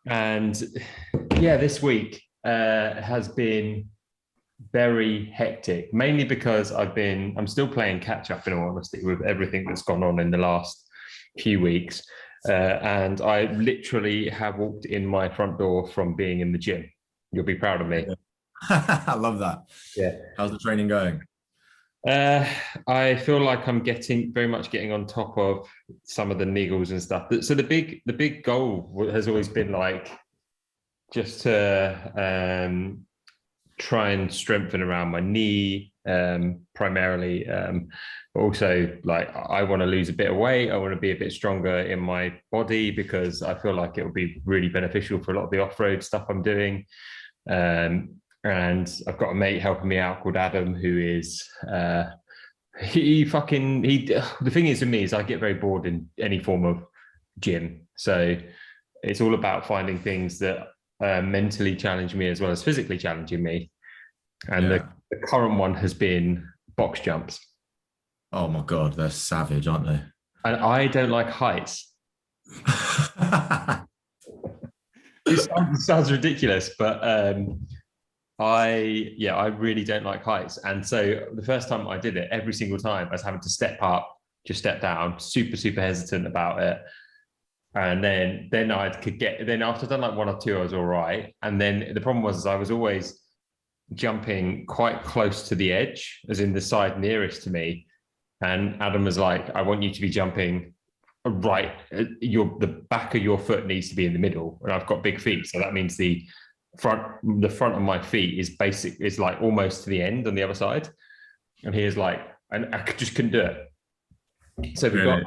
And yeah, this week has been very hectic, mainly because I'm still playing catch up in all honesty with everything that's gone on in the last few weeks. And I literally have walked in my front door from being in the gym. You'll be proud of me. I love that. Yeah. How's the training going? Uh, I feel like I'm very much getting on top of some of the niggles and stuff. So the big goal has always been like just to try and strengthen around my knee, primarily. But also, like, I want to lose a bit of weight. I want to be a bit stronger in my body because I feel like it will be really beneficial for a lot of the off-road stuff I'm doing. And I've got a mate helping me out called Adam, who is the thing is with me is I get very bored in any form of gym. So it's all about finding things that mentally challenge me as well as physically challenging me. And Yeah. the current one has been box jumps. Oh my God, they're savage, aren't they? And I don't like heights. It sounds ridiculous, but I really don't like heights. And so the first time I did it, every single time I was having to step up, just step down, super, super hesitant about it. And then I could get, then after I'd done like one or two, I was all right. And then the problem was I was always jumping quite close to the edge, as in the side nearest to me. And Adam was like, I want you to be jumping right. The back of your foot needs to be in the middle. And I've got big feet. So that means the front of my feet is like almost to the end on the other side. And he is like, and I just couldn't do it. So we got,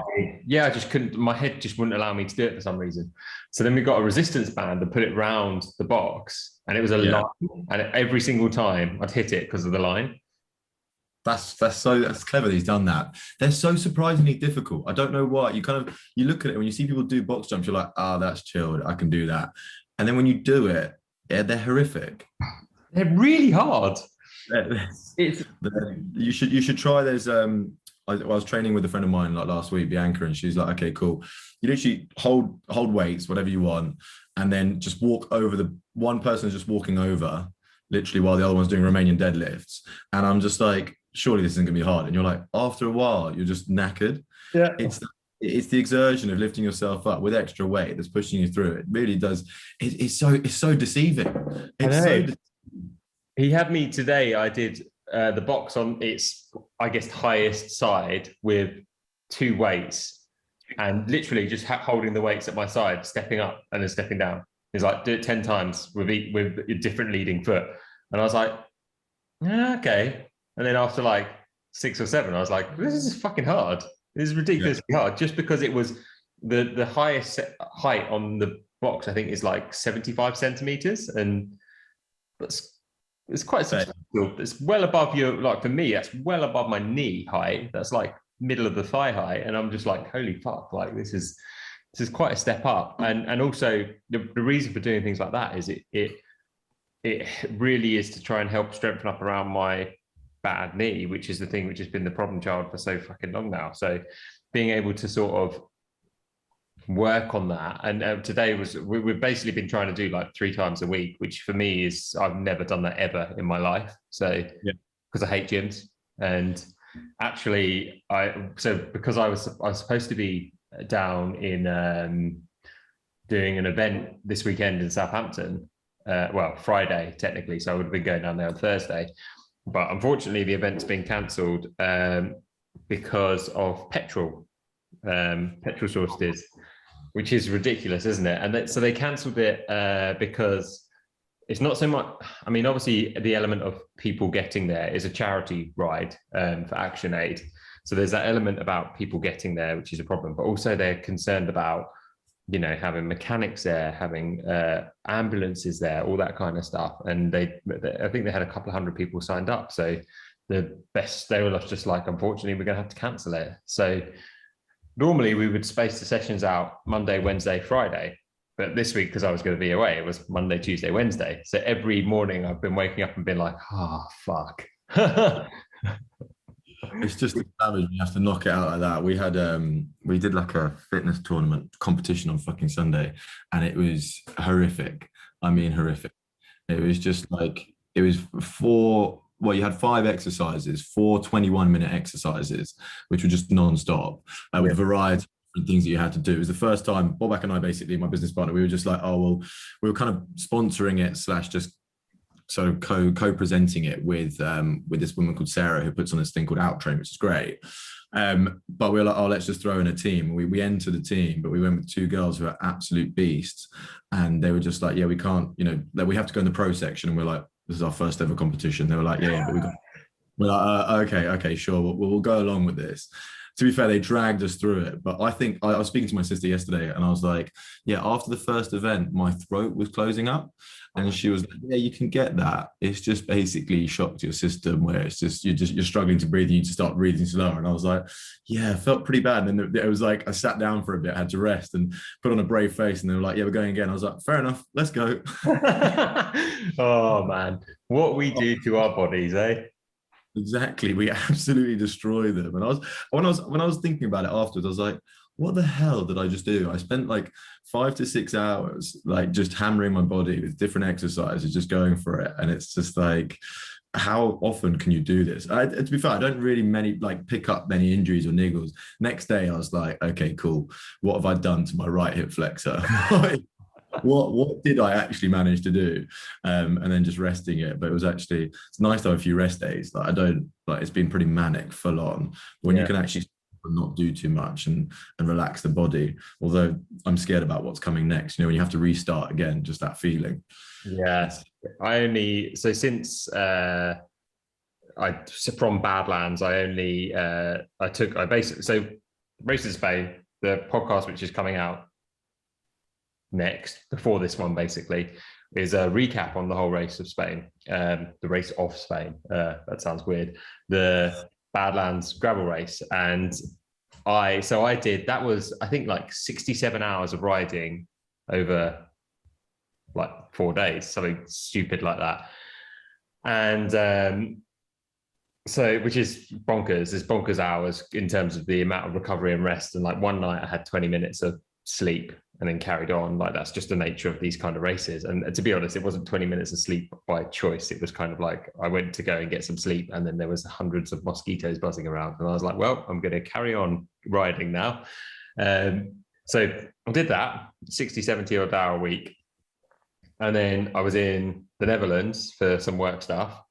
yeah, I just couldn't, my head just wouldn't allow me to do it for some reason. So then we got a resistance band and put it round the box, and it was a line, and every single time I'd hit it because of the line. That's clever that he's done that. They're so surprisingly difficult. I don't know why. You look at it when you see people do box jumps, you're like, that's chilled. I can do that. And then when you do it, yeah, they're horrific. They're really hard. You should try those. I was training with a friend of mine like last week, Bianca, and she's like, okay, cool. You literally hold weights, whatever you want, and then just walk over one person is just walking over, literally, while the other one's doing Romanian deadlifts. And I'm just like, surely this isn't gonna be hard. And you're like, after a while, you're just knackered. Yeah. It's the exertion of lifting yourself up with extra weight that's pushing you through. It really does. It's so deceiving. He had me today. I did the box on its, I guess, highest side with two weights, and literally just holding the weights at my side, stepping up and then stepping down. He's like, do it 10 times with a different leading foot. And I was like, okay. And then after like 6 or 7, I was like, this is fucking hard. This is ridiculously hard. Just because it was the highest height on the box, I think, is like 75 centimeters. And it's quite substantial. It's well above like for me, that's well above my knee height. That's like middle of the thigh height. And I'm just like, holy fuck, like this is quite a step up. And also the reason for doing things like that is it really is to try and help strengthen up around my bad knee, which is the thing which has been the problem child for so fucking long now. So being able to sort of work on that, and today we've basically been trying to do like 3 times a week, which for me is, I've never done that ever in my life. So because I hate gyms, and actually because I was supposed to be down in doing an event this weekend in Southampton, Friday technically, so I would have been going down there on Thursday, but unfortunately the event's been cancelled because of petrol shortages, which is ridiculous, isn't it? And so they cancelled it because it's not so much, I mean, obviously the element of people getting there is a charity ride for Action Aid. So there's that element about people getting there, which is a problem, but also they're concerned about, having mechanics there, having ambulances there, all that kind of stuff. And I think they had a couple of 100 people signed up. So they were just like, unfortunately, we're going to have to cancel it. So normally we would space the sessions out Monday, Wednesday, Friday. But this week, because I was going to be away, it was Monday, Tuesday, Wednesday. So every morning I've been waking up and been like, fuck. It's just a savage. You have to knock it out like that. We did like a fitness tournament competition on fucking Sunday, and it was horrific. I mean, horrific. It was just like it was four. Well, you had five exercises, four 21-minute exercises, which were just non-stop, with a variety of different things that you had to do. It was the first time Bobak and I, basically my business partner, we were just like, oh well, we were kind of sponsoring it slash just sort of co-presenting it with this woman called Sarah, who puts on this thing called Outtrain, which is great. But we were like, oh, let's just throw in a team. We entered the team, but we went with two girls who are absolute beasts, and they were just like, yeah, we can't, that we have to go in the pro section, and we're like, this is our first ever competition. They were like, yeah, but we're like, okay, sure, we'll go along with this. To be fair, they dragged us through it. But I think I was speaking to my sister yesterday, and I was like, yeah, after the first event, my throat was closing up. And she was like, yeah, you can get that. It's just basically shock to your system where it's just you're struggling to breathe. You need to start breathing slower. And I was like, yeah, it felt pretty bad. And then it was like I sat down for a bit, had to rest and put on a brave face. And they were like, yeah, we're going again. I was like, fair enough, let's go. Oh man, what we do to our bodies, eh? Exactly, we absolutely destroy them. And when I was thinking about it afterwards, I was like, what the hell did I just do? I spent like 5 to 6 hours like just hammering my body with different exercises, just going for it. And it's just like, how often can you do this? To be fair, I don't really pick up many injuries or niggles. Next day, I was like, okay, cool. What have I done to my right hip flexor? what did I actually manage to do? And then just resting it. But it's nice to have a few rest days. Like I don't like, it's been pretty manic, full on. When you can actually not do too much and relax the body. Although I'm scared about what's coming next. When you have to restart again, just that feeling. Yes, since from Badlands, I basically Race in Spain, the podcast which is coming out next before this one basically is a recap on the whole race of Spain, the race of Spain. That sounds weird. The Badlands gravel race, and I did that was I think like 67 hours of riding over like 4 days, something stupid like that, and which is bonkers. It's bonkers hours in terms of the amount of recovery and rest. And like one night I had 20 minutes of sleep and then carried on. Like that's just the nature of these kind of races. And to be honest, it wasn't 20 minutes of sleep by choice. It was kind of like I went to go and get some sleep, and then there was hundreds of mosquitoes buzzing around, and I was like, well, I'm going to carry on riding now. So I did that 60, 70 odd hour a week. And then I was in the Netherlands for some work stuff,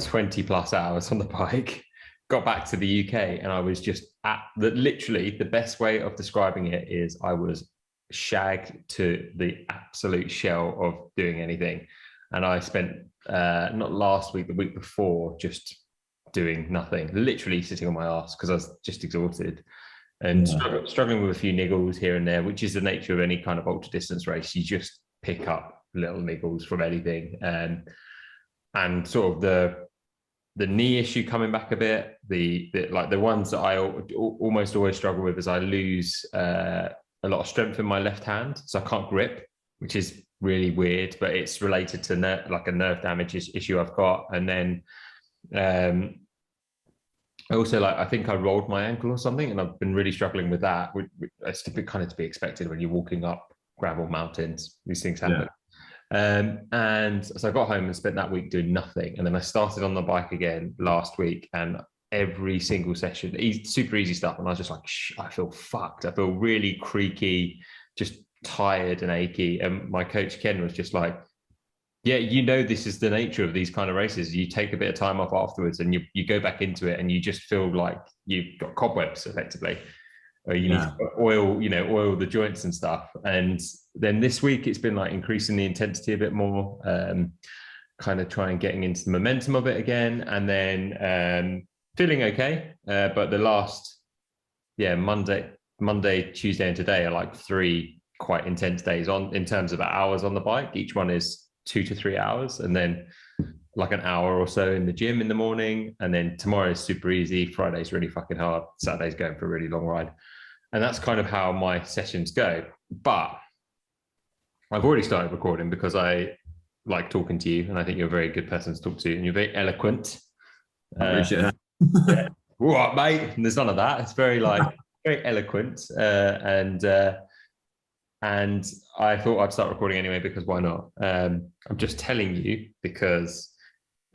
20 plus hours on the bike, got back to the UK, and I was just literally the best way of describing it is I was shagged to the absolute shell of doing anything. And I spent not last week, the week before, just doing nothing, literally sitting on my ass because I was just exhausted and struggling with a few niggles here and there, which is the nature of any kind of ultra distance race. You just pick up little niggles from anything, and sort of the knee issue coming back a bit. The ones that I almost always struggle with is I lose a lot of strength in my left hand, so I can't grip, which is really weird, but it's related to a nerve damage issue I've got. And then I also I think I rolled my ankle or something, and I've been really struggling with that. It's kind of to be expected when you're walking up gravel mountains. These things happen. And so I got home and spent that week doing nothing. And then I started on the bike again last week, and every single session, super easy stuff. And I was just like, I feel fucked. I feel really creaky, just tired and achy. And my coach, Ken, was just like, yeah, this is the nature of these kind of races. You take a bit of time off afterwards and you go back into it, and you just feel like you've got cobwebs effectively. Or you need to oil the joints and stuff. And then this week it's been like increasing the intensity a bit more, kind of trying getting into the momentum of it again, and then feeling okay. But the last Monday, Tuesday, and today are like 3 quite intense days in terms of hours on the bike. Each one is 2 to 3 hours, and then like an hour or so in the gym in the morning. And then tomorrow is super easy. Friday's really fucking hard. Saturday's going for a really long ride. And that's kind of how my sessions go. But I've already started recording because I like talking to you, and I think you're a very good person to talk to, and you're very eloquent. I appreciate that. Yeah. what, mate? And there's none of that. It's very like very eloquent, and I thought I'd start recording anyway because why not? I'm just telling you because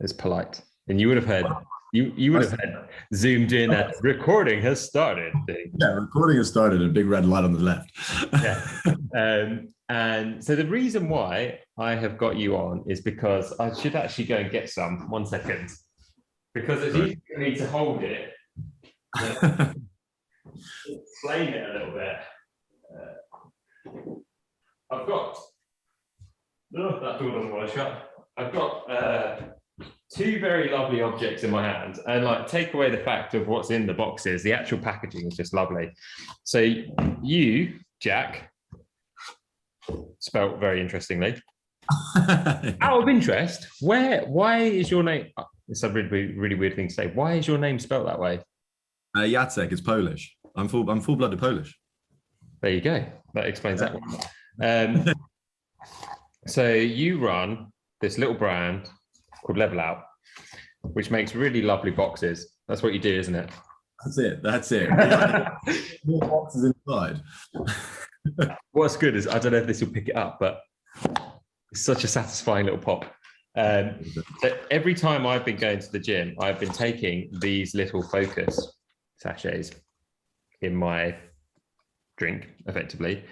it's polite, and you would have heard. You would have had Zoom doing that recording has started thing. Yeah, recording has started, a big red light on the left. Yeah. And so the reason why I have got you on is because I should actually go and get some. 1 second. Because it's easy for me to hold it. Explain it a little bit. I've got, oh, that door doesn't want to shut. I've got two very lovely objects in my hand, and like take away the fact of what's in the boxes, the actual packaging is just lovely. So you, Jack, spelt very interestingly. Out of interest, why is your name? It's a really weird thing to say. Why is your name spelt that way? Jacek is Polish. I'm full-blooded Polish. There you go. That explains that one. So you run this little brand called LevelOut, which makes really lovely boxes. That's what you do, isn't it? That's it. More boxes inside. What's good is, I don't know if this will pick it up, but it's such a satisfying little pop. So every time I've been going to the gym, I've been taking these little focus sachets in my drink, effectively.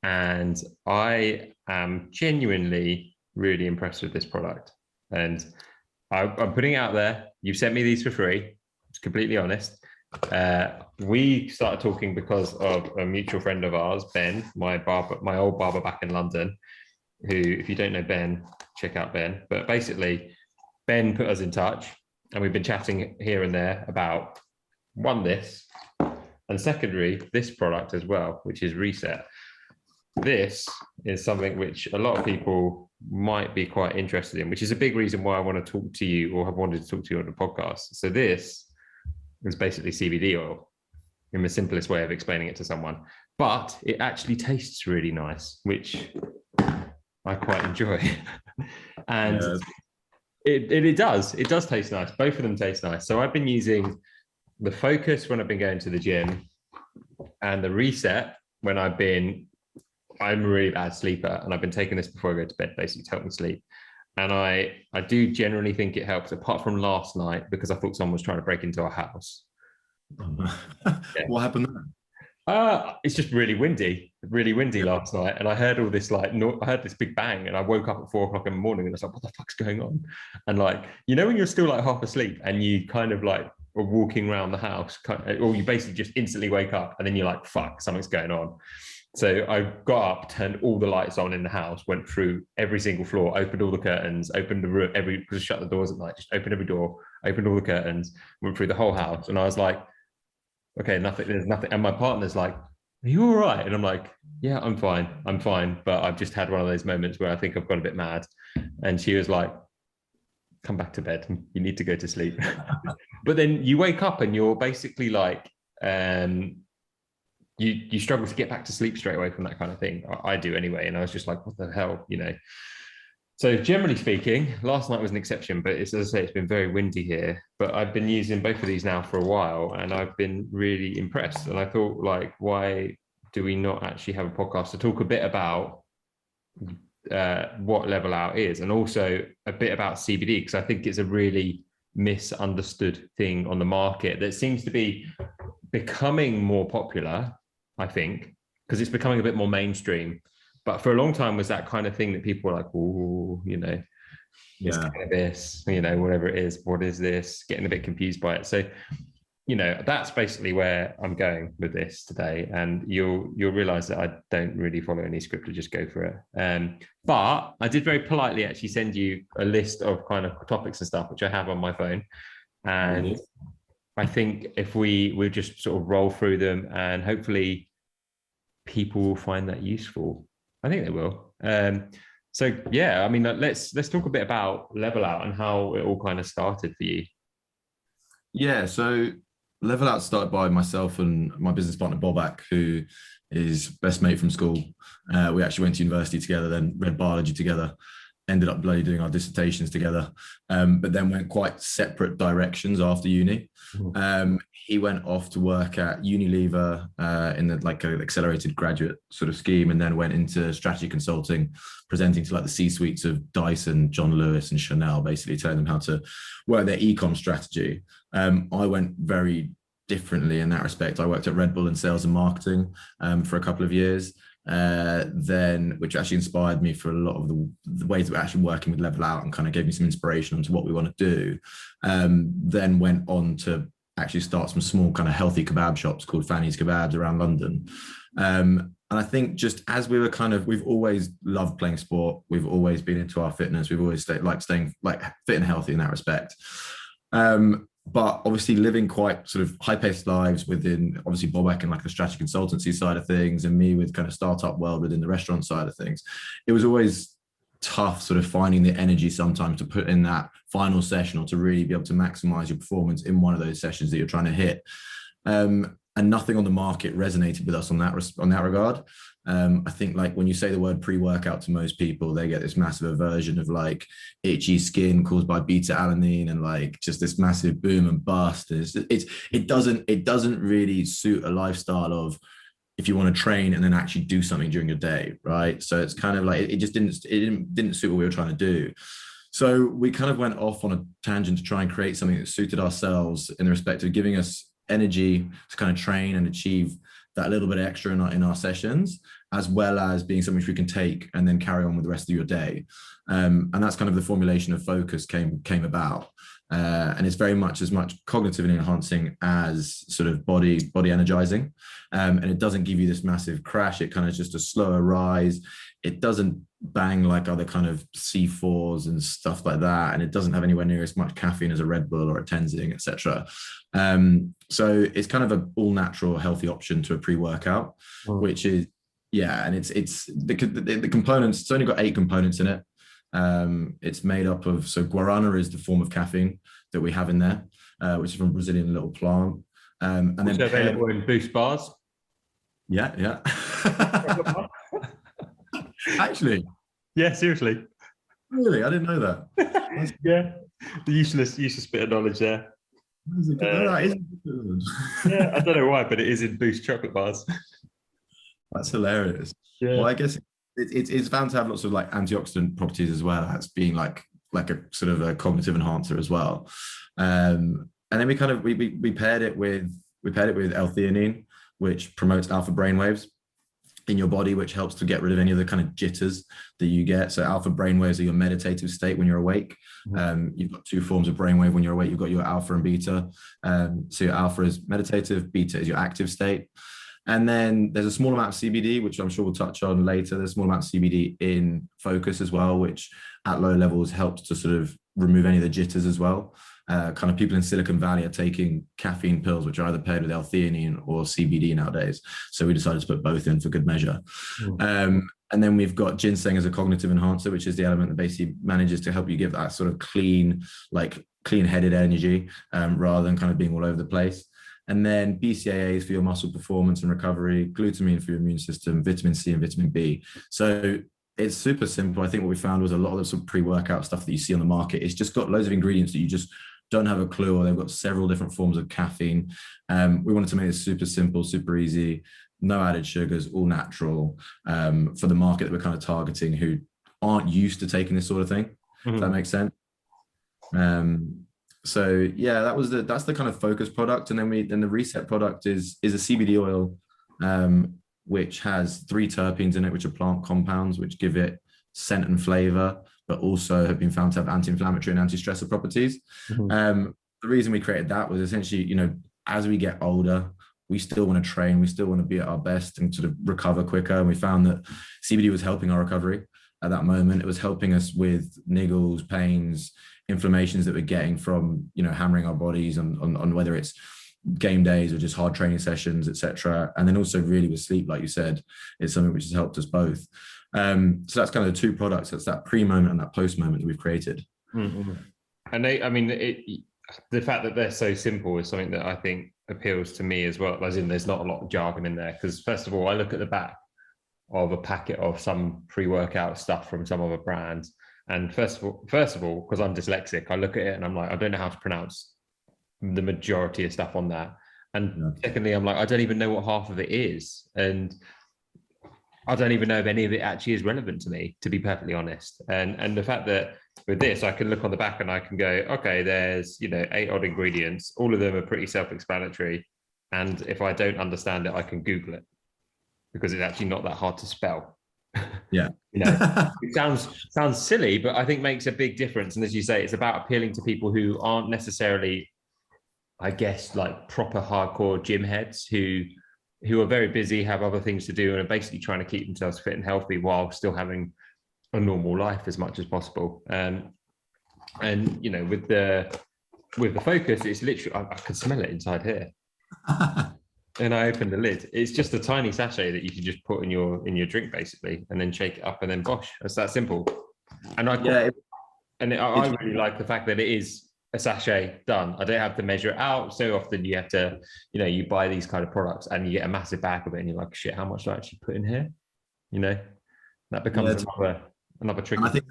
And I am genuinely really impressed with this product. And I'm putting it out there. You've sent me these for free. It's completely honest. We started talking because of a mutual friend of ours, Ben, my old barber back in London, who, if you don't know Ben, check out Ben. But basically, Ben put us in touch, and we've been chatting here and there about, one, this, and secondary, this product as well, which is Reset. This is something which a lot of people might be quite interested in, which is a big reason why I want to talk to you, or have wanted to talk to you on the podcast. So this is basically CBD oil, in the simplest way of explaining it to someone, but it actually tastes really nice, which I quite enjoy. And it does taste nice. Both of them taste nice. So I've been using the Focus when I've been going to the gym, and the Reset when I'm a really bad sleeper, and I've been taking this before I go to bed, basically to help me sleep. And I do generally think it helps, apart from last night, because I thought someone was trying to break into our house. Yeah. What happened there? It's just really windy last night. And I heard all this, I heard this big bang, and I woke up at 4 o'clock in the morning, and I was like, what the fuck's going on? And when you're still half asleep and you kind of are walking around the house, or you basically just instantly wake up, and then you're like, fuck, something's going on. So I got up, turned all the lights on in the house, went through every single floor, opened all the curtains, opened the room, because shut the doors at night, just opened every door, opened all the curtains, went through the whole house. And I was like, okay, there's nothing. And my partner's like, are you all right? And I'm like, yeah, I'm fine. But I've just had one of those moments where I think I've gone a bit mad. And she was like, come back to bed. You need to go to sleep. But then you wake up and you're basically you struggle to get back to sleep straight away from that kind of thing. I do anyway. And I was just like, what the hell, So generally speaking, last night was an exception, but as I say, it's been very windy here. But I've been using both of these now for a while, and I've been really impressed. And I thought, why do we not actually have a podcast to talk a bit about what LevelOut is, and also a bit about CBD, because I think it's a really misunderstood thing on the market that seems to be becoming more popular, I think, because it's becoming a bit more mainstream. But for a long time was that kind of thing that people were like, oh, it's cannabis, whatever it is, what is this? Getting a bit confused by it. So, that's basically where I'm going with this today. And you'll realize that I don't really follow any script, to just go for it. But I did very politely actually send you a list of kind of topics and stuff, which I have on my phone. And I think if we'll just sort of roll through them, and hopefully people will find that useful. I think they will. So yeah, let's talk a bit about LevelOut and how it all kind of started for you. Yeah, so LevelOut started by myself and my business partner Bobak, who is best mate from school. We actually went to university together, then read biology together. ended up bloody doing our dissertations together, but then went quite separate directions after uni. He went off to work at Unilever in the like an accelerated graduate sort of scheme, and then went into strategy consulting, presenting to like the C-suites of Dyson, John Lewis, and Chanel, basically telling them how to work their e-com strategy. I went very differently in that respect. I worked at Red Bull in sales and marketing for a couple of years. Then which actually inspired me for a lot of the ways of actually working with LevelOut, and kind of gave me some inspiration onto what we want to do. Then went on to actually start some small kind of healthy kebab shops called Fanny's Kebabs around London. And I think just as we were we've always loved playing sport. We've always been into our fitness. We've always staying like fit and healthy in that respect. But obviously living quite sort of high-paced lives within obviously Bobak and like the strategy consultancy side of things, and me with kind of startup world within the restaurant side of things, it was always tough sort of finding the energy sometimes to put in that final session, or to really be able to maximize your performance in one of those sessions that you're trying to hit. And nothing on the market resonated with us on that regard. I think like when you say the word pre-workout to most people, they get this massive aversion of like itchy skin caused by beta alanine and like just this massive boom and bust. It doesn't really suit a lifestyle of if you want to train and then actually do something during your day, right? So it's kind of like it didn't suit what we were trying to do. So we kind of went off on a tangent to try and create something that suited ourselves in the respect of giving us energy to kind of train and achieve that little bit extra in our sessions, as well as being something which we can take and then carry on with the rest of your day. And that's kind of the formulation of Focus came about. And it's very much as much cognitively enhancing as sort of body energizing. And it doesn't give you this massive crash. It kind of just a slower rise. It doesn't bang like other kind of C4s and stuff like that. And it doesn't have anywhere near as much caffeine as a Red Bull or a Tenzing, etc. So it's kind of an all natural, healthy option to a pre-workout, which is, yeah. And it's the components, it's only got 8 components in it. It's made up of, so guarana is the form of caffeine that we have in there, which is from a Brazilian little plant. And then available in Boost bars. Yeah. Actually. Yeah, seriously. Really? I didn't know that. Yeah. The useless bit of knowledge there. Yeah, I don't know why, but it is in Boost chocolate bars. That's hilarious. Yeah. Well, I guess it's found to have lots of like antioxidant properties as well as being like a sort of a cognitive enhancer as well. And then we paired it with L-theanine, which promotes alpha brainwaves in your body, which helps to get rid of any of the kind of jitters that you get. So alpha brainwaves are your meditative state when you're awake. You've got 2 forms of brainwave when you're awake. You've got your alpha and beta. So your alpha is meditative, beta is your active state. And then there's a small amount of CBD, which I'm sure we'll touch on later. There's a small amount of CBD in Focus as well, which at low levels helps to sort of remove any of the jitters as well. Kind of people in Silicon Valley are taking caffeine pills, which are either paired with L-theanine or CBD nowadays. So we decided to put both in for good measure. And then we've got ginseng as a cognitive enhancer, which is the element that basically manages to help you give that sort of clean-headed energy rather than kind of being all over the place. And then BCAAs for your muscle performance and recovery, glutamine for your immune system, vitamin C and vitamin B. So it's super simple. I think what we found was a lot of the sort of pre-workout stuff that you see on the market, it's just got loads of ingredients that you just don't have a clue, or they've got several different forms of caffeine. We wanted to make it super simple, super easy, no added sugars, all natural, for the market that we're kind of targeting, who aren't used to taking this sort of thing. If that makes sense. So yeah, that's the kind of Focus product. And then the Reset product is a CBD oil, which has 3 terpenes in it, which are plant compounds, which give it scent and flavor, but also have been found to have anti-inflammatory and anti-stressor properties. The reason we created that was essentially, as we get older, we still want to train, we still want to be at our best and sort of recover quicker. And we found that CBD was helping our recovery at that moment. It was helping us with niggles, pains, inflammations that we're getting from, hammering our bodies on whether it's game days or just hard training sessions, etc. And then also really with sleep, like you said, it's something which has helped us both. So that's kind of the 2 products. That's that pre-moment and that post-moment that we've created. And the fact that they're so simple is something that I think appeals to me as well, as in there's not a lot of jargon in there. Because first of all, I look at the back of a packet of some pre-workout stuff from some other brands, And first of all, because I'm dyslexic, I look at it and I'm like, I don't know how to pronounce the majority of stuff on that. And secondly, I'm like, I don't even know what half of it is. And I don't even know if any of it actually is relevant to me, to be perfectly honest. And the fact that with this, I can look on the back and I can go, okay, there's, 8 odd ingredients. All of them are pretty self-explanatory. And if I don't understand it, I can Google it because it's actually not that hard to spell. Yeah. It sounds silly, but I think makes a big difference. And as you say, it's about appealing to people who aren't necessarily, I guess, like proper hardcore gym heads who are very busy, have other things to do, and are basically trying to keep themselves fit and healthy while still having a normal life as much as possible. And with the focus, it's literally I can smell it inside here. And I opened the lid. It's just a tiny sachet that you can just put in your drink basically, and then shake it up, and then bosh. It's that simple. And I really like the fact that it is a sachet done. I don't have to measure it out. So often you have to, you buy these kind of products and you get a massive bag of it, and you're like, shit, how much do I actually put in here? That becomes another trick. I think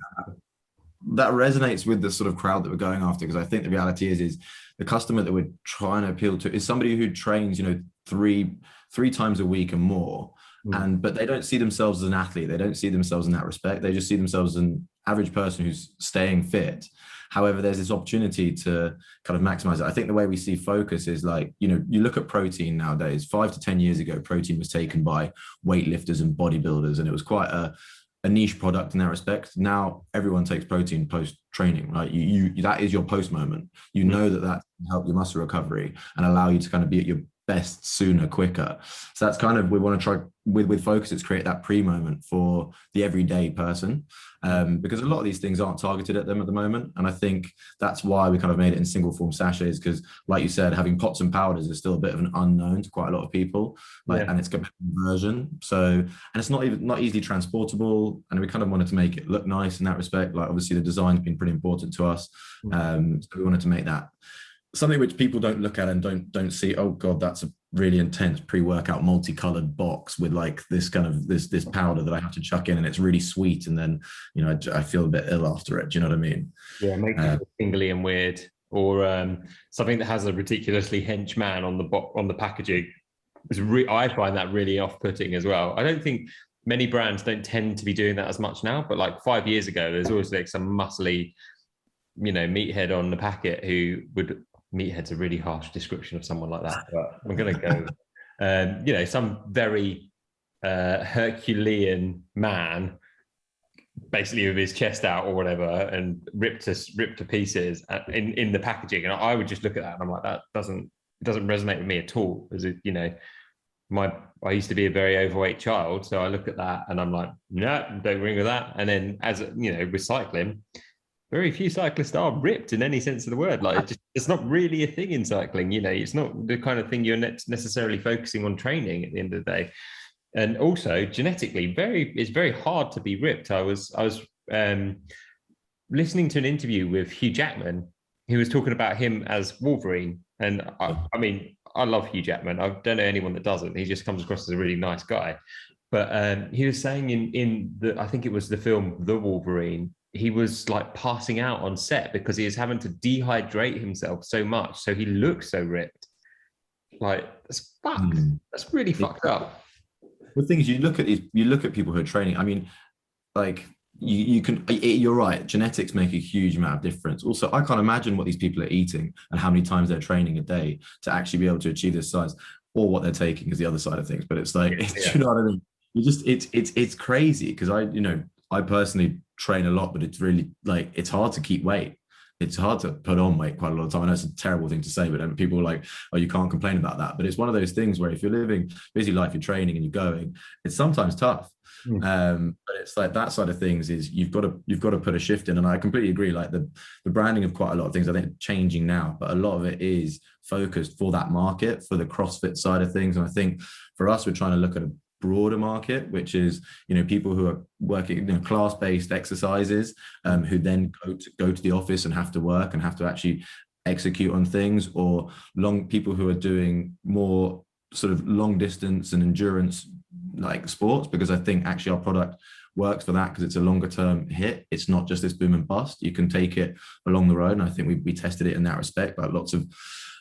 that resonates with the sort of crowd that we're going after, because I think the reality is the customer that we're trying to appeal to is somebody who trains, three times a week and more. But they don't see themselves as an athlete. They don't see themselves in that respect. They just see themselves as an average person who's staying fit. However, there's this opportunity to kind of maximize it. I think the way we see focus is like, you look at protein nowadays. 5 to 10 years ago, protein was taken by weightlifters and bodybuilders, and it was quite a niche product in that respect. Now everyone takes protein post training, right? You that is your post moment. You know that can help your muscle recovery and allow you to kind of be at your best sooner, quicker. So that's kind of, we want to try with focus, it's create that pre-moment for the everyday person, because a lot of these things aren't targeted at them at the moment. And I think that's why we kind of made it in single form sachets, because like you said, having pots and powders is still a bit of an unknown to quite a lot of people, and it's got conversion. So, and it's not easily transportable, and we kind of wanted to make it look nice in that respect. Like obviously the design's been pretty important to us. So we wanted to make that something which people don't look at and don't see, oh god, that's a really intense pre-workout multicolored box with like this kind of this powder that I have to chuck in, and it's really sweet, and then I feel a bit ill after it. Do you know what I mean? Yeah, make it tingly and weird, or something that has a ridiculously hench man on the packaging. I find that really off-putting as well. I don't think many brands don't tend to be doing that as much now, but like 5 years ago, there's always like some muscly, meathead on the packet who would. Meathead's a really harsh description of someone like that, but I'm going to go, some very Herculean man, basically with his chest out or whatever, and ripped to pieces in the packaging. And I would just look at that and I'm like, that doesn't resonate with me at all. As it, I used to be a very overweight child, so I look at that and I'm like, no, don't ring with that. And then as with cycling, very few cyclists are ripped in any sense of the word. Like it's not really a thing in cycling. It's not the kind of thing you're necessarily focusing on training at the end of the day. And also genetically, it's very hard to be ripped. I was listening to an interview with Hugh Jackman. He was talking about him as Wolverine, and I mean, I love Hugh Jackman. I don't know anyone that doesn't. He just comes across as a really nice guy. But he was saying in I think it was the film The Wolverine, he was like passing out on set because he was having to dehydrate himself so much, so he looks so ripped. Like that's fucked. That's really fucked up. The thing is, you look at people who are training. I mean, like you're right. Genetics make a huge amount of difference. Also, I can't imagine what these people are eating and how many times they're training a day to actually be able to achieve this size, or what they're taking is the other side of things. But it's like, you know what I mean? It's crazy, because I personally train a lot, but it's really like, it's hard to keep weight. It's hard to put on weight quite a lot of time. I know it's a terrible thing to say, but then people are like, oh, you can't complain about that. But it's one of those things where if you're living a busy life, you're training and you're going, it's sometimes tough. But it's like that side of things is you've got to put a shift in. And I completely agree. Like the branding of quite a lot of things, I think, changing now, but a lot of it is focused for that market, for the CrossFit side of things. And I think for us, we're trying to look at a broader market, which is people who are working class-based exercises, who then go to the office and have to work and have to actually execute on things, or people who are doing more sort of long distance and endurance like sports, because I think actually our product works for that because it's a longer term hit. It's not just this boom and bust. You can take it along the road. And I think we tested it in that respect. Like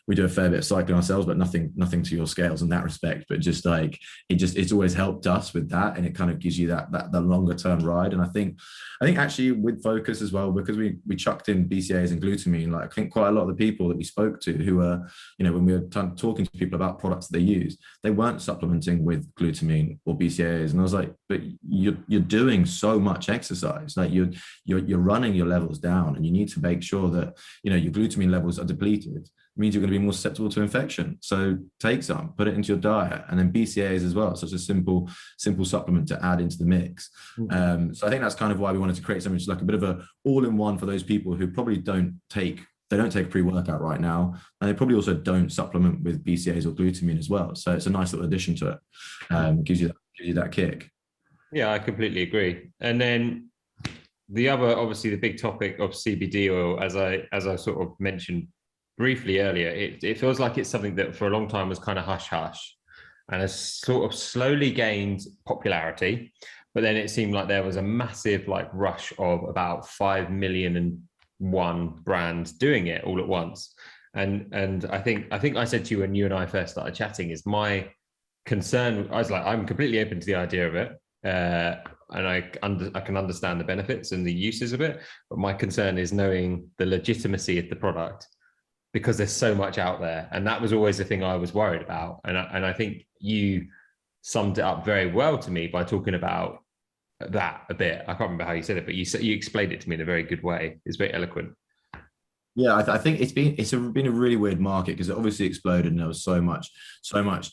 we do a fair bit of cycling ourselves, but nothing to your scales in that respect. But just like it's always helped us with that, and it kind of gives you that longer term ride. And I think actually with focus as well, because we chucked in BCAAs and glutamine. Like I think quite a lot of the people that we spoke to who were, when we were talking to people about products that they use, they weren't supplementing with glutamine or BCAAs. And I was like, but you're doing so much exercise, like you're running your levels down, and you need to make sure that your glutamine levels are depleted. Means you're going to be more susceptible to infection. So take some, put it into your diet, and then BCAAs as well. Such a simple supplement to add into the mix. So I think that's kind of why we wanted to create something just like a bit of a all-in-one for those people who probably don't take pre-workout right now, and they probably also don't supplement with BCAAs or glutamine as well. So it's a nice little addition to it. Gives you that kick. Yeah, I completely agree. And then the other, obviously, the big topic of CBD oil, as I sort of mentioned briefly earlier, it feels like it's something that for a long time was kind of hush hush and has sort of slowly gained popularity, but then it seemed like there was a massive rush of about 5 million and one brands doing it all at once. And I think I said to you when you and I first started chatting, is my concern, I was like, I'm completely open to the idea of it, and I can understand the benefits and the uses of it, but my concern is knowing the legitimacy of the product, because there's so much out there. And that was always the thing I was worried about. And I think you summed it up very well to me by talking about that a bit. I can't remember how you said it, but you explained it to me in a very good way. It's very eloquent. Yeah, I think it's been a really weird market because it obviously exploded and there was so much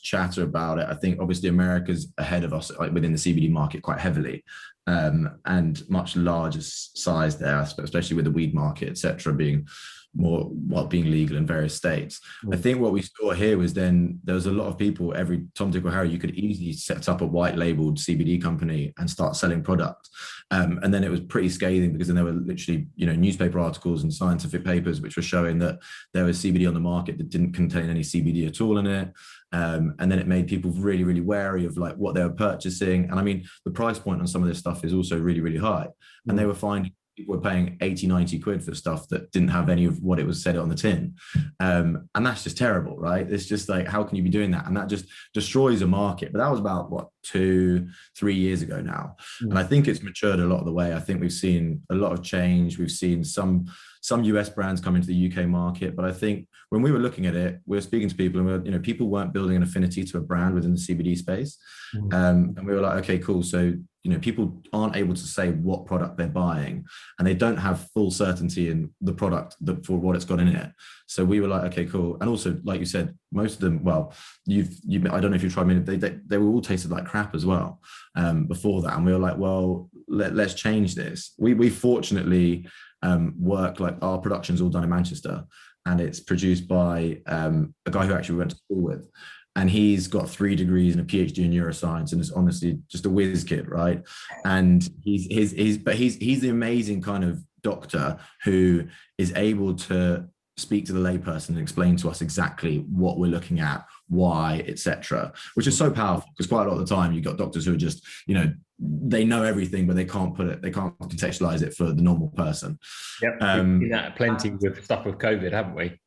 chatter about it. I think obviously America's ahead of us within the CBD market quite heavily, and much larger size there, especially with the weed market, etc., being legal in various states. I think what we saw here was then there was a lot of people, every Tom, Dick or Harry, you could easily set up a white labeled CBD company and start selling product. And then it was pretty scathing because then there were literally, newspaper articles and scientific papers which were showing that there was CBD on the market that didn't contain any CBD at all in it. And then it made people really, really wary of what they were purchasing. And I mean, the price point on some of this stuff is also really, really high. And they were finding people were paying 80, 90 quid for stuff that didn't have any of what it was said on the tin. And that's just terrible, right? It's just how can you be doing that? And that just destroys a market. But that was about 2-3 years ago now. And I think it's matured a lot of the way. I think we've seen a lot of change. We've seen some US brands come into the UK market. But I think when we were looking at it, we were speaking to people and people weren't building an affinity to a brand within the CBD space. And we were like, okay, cool. So people aren't able to say what product they're buying, and they don't have full certainty in the product for what it's got in it. So we were like, okay, cool. And also, like you said, most of them, well, I don't know if you've tried many, they were all tasted like crap as well before that. And we were like, well, let's change this. We fortunately work, our production's all done in Manchester, and it's produced by a guy who actually we went to school with. And he's got 3 degrees and a PhD in neuroscience, and is honestly just a whiz kid, right? And he's the amazing kind of doctor who is able to speak to the layperson and explain to us exactly what we're looking at, why, etc., which is so powerful because quite a lot of the time you've got doctors who are just, they know everything, but they can't contextualize it for the normal person. Yep, we've seen that plenty with stuff with COVID, haven't we?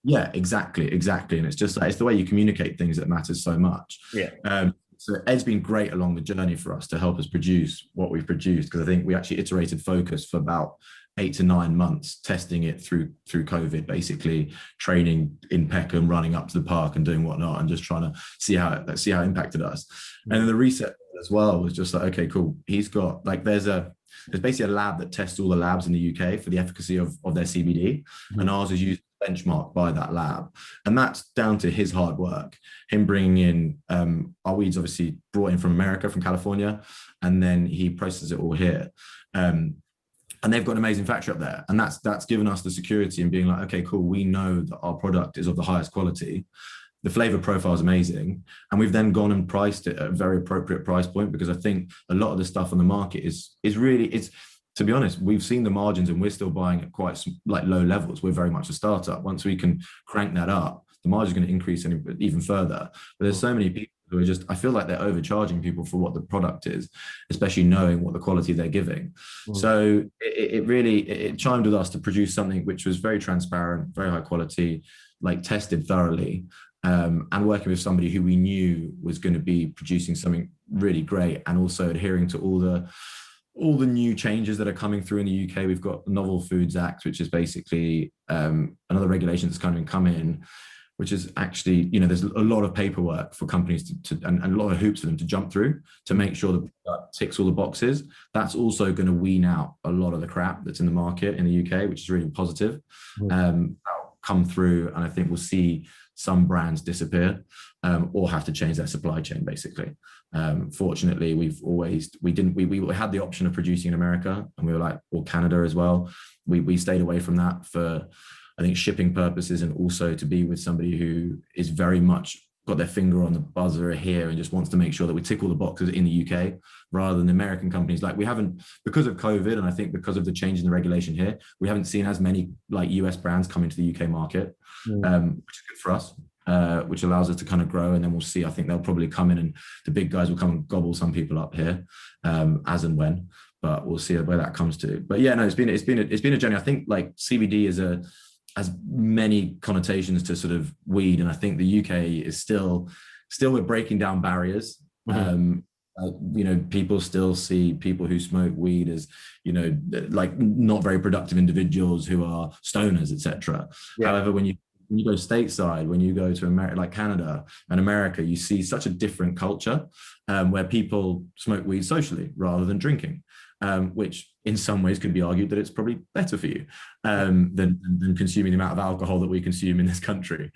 Yeah, exactly. And it's just it's the way you communicate things that matters so much. Yeah. So Ed's been great along the journey for us to help us produce what we've produced, because I think we actually iterated Focus for about 8 to 9 months, testing it through COVID, basically training in Peckham, running up to the park and doing whatnot, and just trying to see how it impacted us. And then the reset as well was just okay, cool. He's got there's basically a lab that tests all the labs in the UK for the efficacy of their CBD, and ours is used benchmarked by that lab, and that's down to his hard work, him bringing in our weeds obviously brought in from America, from California, and then he processes it all here, and they've got an amazing factory up there, and that's given us the security and being like, okay, cool, we know that our product is of the highest quality, the flavor profile is amazing, and we've then gone and priced it at a very appropriate price point, because I think a lot of the stuff on the market is really, to be honest, we've seen the margins and we're still buying at quite low levels. We're very much a startup. Once we can crank that up, the margin is going to increase even further. But there's so many people who are just, I feel like they're overcharging people for what the product is, especially knowing what the quality they're giving. So it really chimed with us to produce something which was very transparent, very high quality, like tested thoroughly, and working with somebody who we knew was going to be producing something really great, and also adhering to all the new changes that are coming through in the UK. We've got the Novel Foods Act, which is basically another regulation that's kind of come in, which is actually, there's a lot of paperwork for companies and a lot of hoops for them to jump through to make sure the product ticks all the boxes. That's also going to wean out a lot of the crap that's in the market in the UK, which is really positive. That'll come through, and I think we'll see some brands disappear or have to change their supply chain, basically. Fortunately, we had the option of producing in America, and we were like, or Canada as well. We stayed away from that for, I think, shipping purposes, and also to be with somebody who is very much got their finger on the buzzer here and just wants to make sure that we tick all the boxes in the UK, rather than the American companies. Like, we haven't, because of COVID, and I think because of the change in the regulation here, we haven't seen as many like US brands come into the UK market, which is good for us, which allows us to kind of grow. And then we'll see, I think they'll probably come in and the big guys will come and gobble some people up here, as and when, but we'll see where that comes to. But yeah, no, it's been a journey. I think like CBD has many connotations to sort of weed, and I think the UK is still we're breaking down barriers. People still see people who smoke weed as, like not very productive individuals who are stoners, etc. However, when you go stateside, when you go to America, like Canada and America, you see such a different culture, where people smoke weed socially rather than drinking, which in some ways could be argued that it's probably better for you than consuming the amount of alcohol that we consume in this country.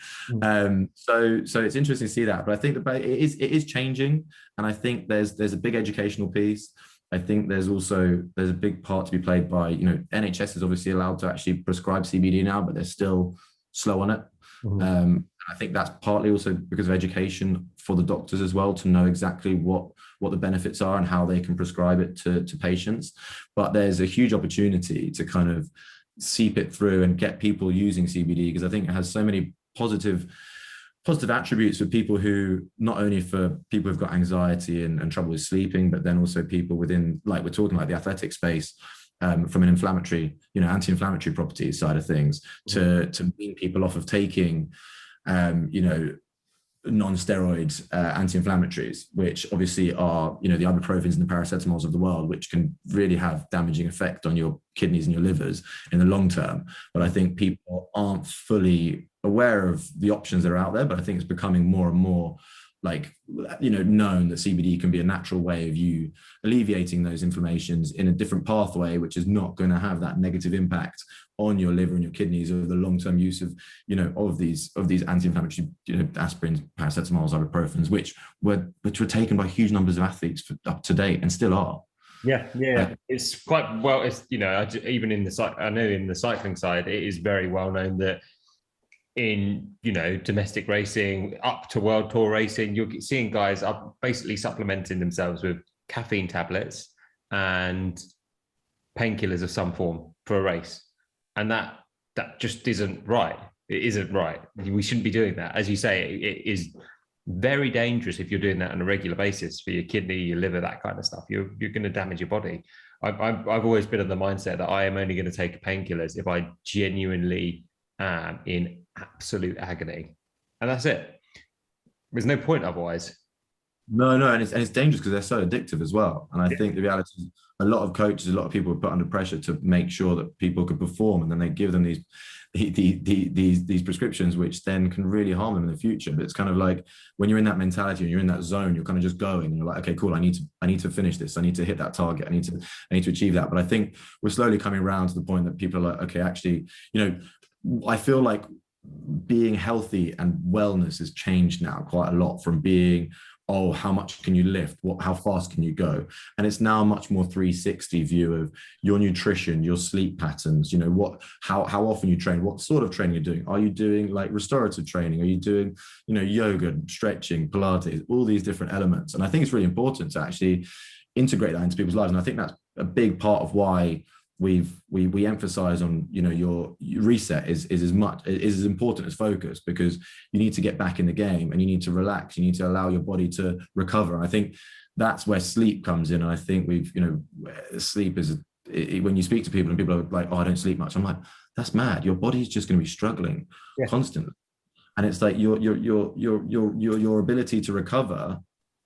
So it's interesting to see that. But I think that it is changing, and I think there's a big educational piece. I think there's a big part to be played by, NHS is obviously allowed to actually prescribe CBD now, but they're still slow on it. I think that's partly also because of education for the doctors as well, to know exactly what the benefits are and how they can prescribe it to patients. But there's a huge opportunity to kind of seep it through and get people using CBD, because I think it has so many positive attributes for people who, not only for people who've got anxiety and trouble with sleeping, but then also people within, like we're talking about the athletic space, from an inflammatory, anti-inflammatory properties side of things, to wean people off of taking, non-steroid anti-inflammatories, which obviously are, the ibuprofens and the paracetamols of the world, which can really have damaging effect on your kidneys and your livers in the long term. But I think people aren't fully aware of the options that are out there, but I think it's becoming more and more known that CBD can be a natural way of you alleviating those inflammations in a different pathway, which is not going to have that negative impact on your liver and your kidneys of the long-term use of these anti-inflammatory, aspirins, paracetamols, ibuprofens, which were taken by huge numbers of athletes up to date and still are. Yeah. It's quite well. It's even in the cycling side, it is very well known that in domestic racing up to world tour racing, you're seeing guys are basically supplementing themselves with caffeine tablets and painkillers of some form for a race, and that just isn't right. It isn't right. We shouldn't be doing that. As you say, it is very dangerous if you're doing that on a regular basis for your kidney, your liver, that kind of stuff. You're going to damage your body. I've always been of the mindset that I am only going to take painkillers if I genuinely am in absolute agony, and that's it. There's no point otherwise. No, and it's dangerous because they're so addictive as well. And I think the reality is a lot of coaches, a lot of people are put under pressure to make sure that people can perform, and then they give them these prescriptions, which then can really harm them in the future. But it's kind of like when you're in that mentality and you're in that zone, you're kind of just going and you're like, okay, cool, I need to finish this, I need to hit that target, I need to achieve that. But I think we're slowly coming around to the point that people are like, okay, actually, I feel like being healthy and wellness has changed now quite a lot from being, oh, how much can you lift? How fast can you go? And it's now a much more 360 view of your nutrition, your sleep patterns, how often you train, what sort of training you're doing. Are you doing like restorative training? Are you doing, yoga, stretching, Pilates, all these different elements? And I think it's really important to actually integrate that into people's lives. And I think that's a big part of why we emphasize on, you know, your reset is as important as focus, because you need to get back in the game and you need to relax. You need to allow your body to recover. And I think that's where sleep comes in. And I think sleep is, when you speak to people and people are like, oh, I don't sleep much. I'm like, that's mad. Your body's just going to be struggling constantly. And it's like your ability to recover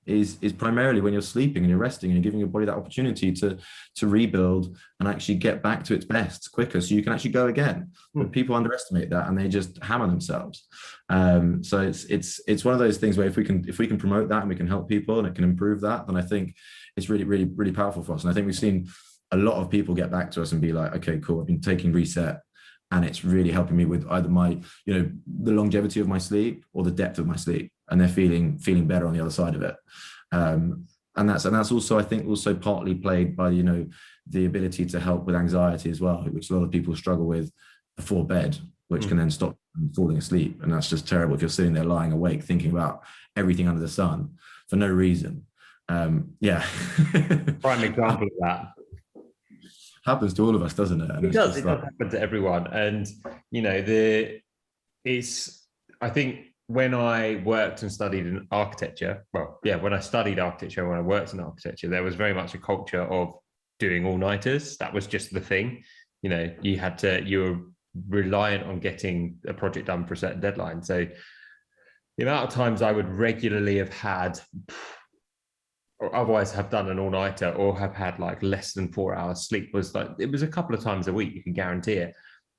is primarily when you're sleeping and you're resting and you're giving your body that opportunity to rebuild and actually get back to its best quicker, so you can actually go again. But people underestimate that and they just hammer themselves. So it's one of those things where if we can promote that and we can help people and it can improve that, then I think it's really, really, really powerful for us. And I think we've seen a lot of people get back to us and be like, okay, cool, I've been taking reset and it's really helping me with either my, you know, the longevity of my sleep or the depth of my sleep, and they're feeling better on the other side of it. And that's also, I think, also partly played by, you know, the ability to help with anxiety as well, which a lot of people struggle with before bed, which can then stop them falling asleep. And that's just terrible if you're sitting there lying awake thinking about everything under the sun for no reason. Prime example of that. Happens to all of us, doesn't it? And it does happen to everyone. And, you know, I think when I worked and studied in architecture, when I studied architecture, when I worked in architecture, there was very much a culture of doing all-nighters. That was just the thing. You know, you were reliant on getting a project done for a certain deadline. So the amount of times I would regularly have had, or otherwise have done an all-nighter or have had like less than 4 hours sleep, was like, it was a couple of times a week, you can guarantee it.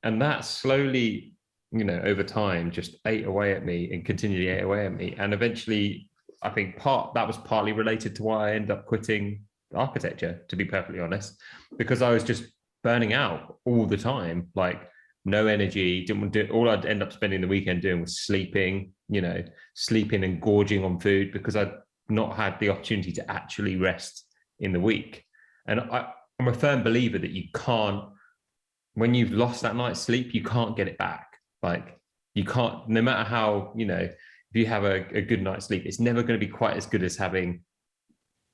And that slowly, you know, over time just ate away at me and continually ate away at me. And eventually, I think that was partly related to why I ended up quitting architecture, to be perfectly honest, because I was just burning out all the time, like no energy, didn't want to do, all I'd end up spending the weekend doing was sleeping and gorging on food, because I'd not had the opportunity to actually rest in the week. And I'm a firm believer that you can't, when you've lost that night's sleep, you can't get it back. Like you can't, no matter how, you know, if you have a good night's sleep, it's never going to be quite as good as having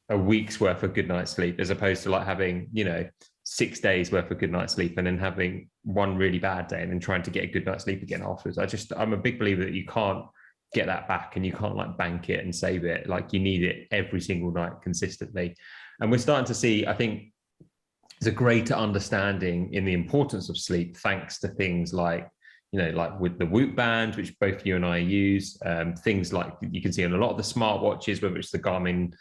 a week's worth of good night's sleep, as opposed to like having, you know, 6 days worth of good night's sleep and then having one really bad day and then trying to get a good night's sleep again afterwards. I'm a big believer that you can't get that back and you can't like bank it and save it. Like you need it every single night consistently. And we're starting to see, I think, there's a greater understanding in the importance of sleep, thanks to things like, you know, like with the Whoop band, which both you and I use, things like you can see on a lot of the smartwatches, whether it's the Garmin,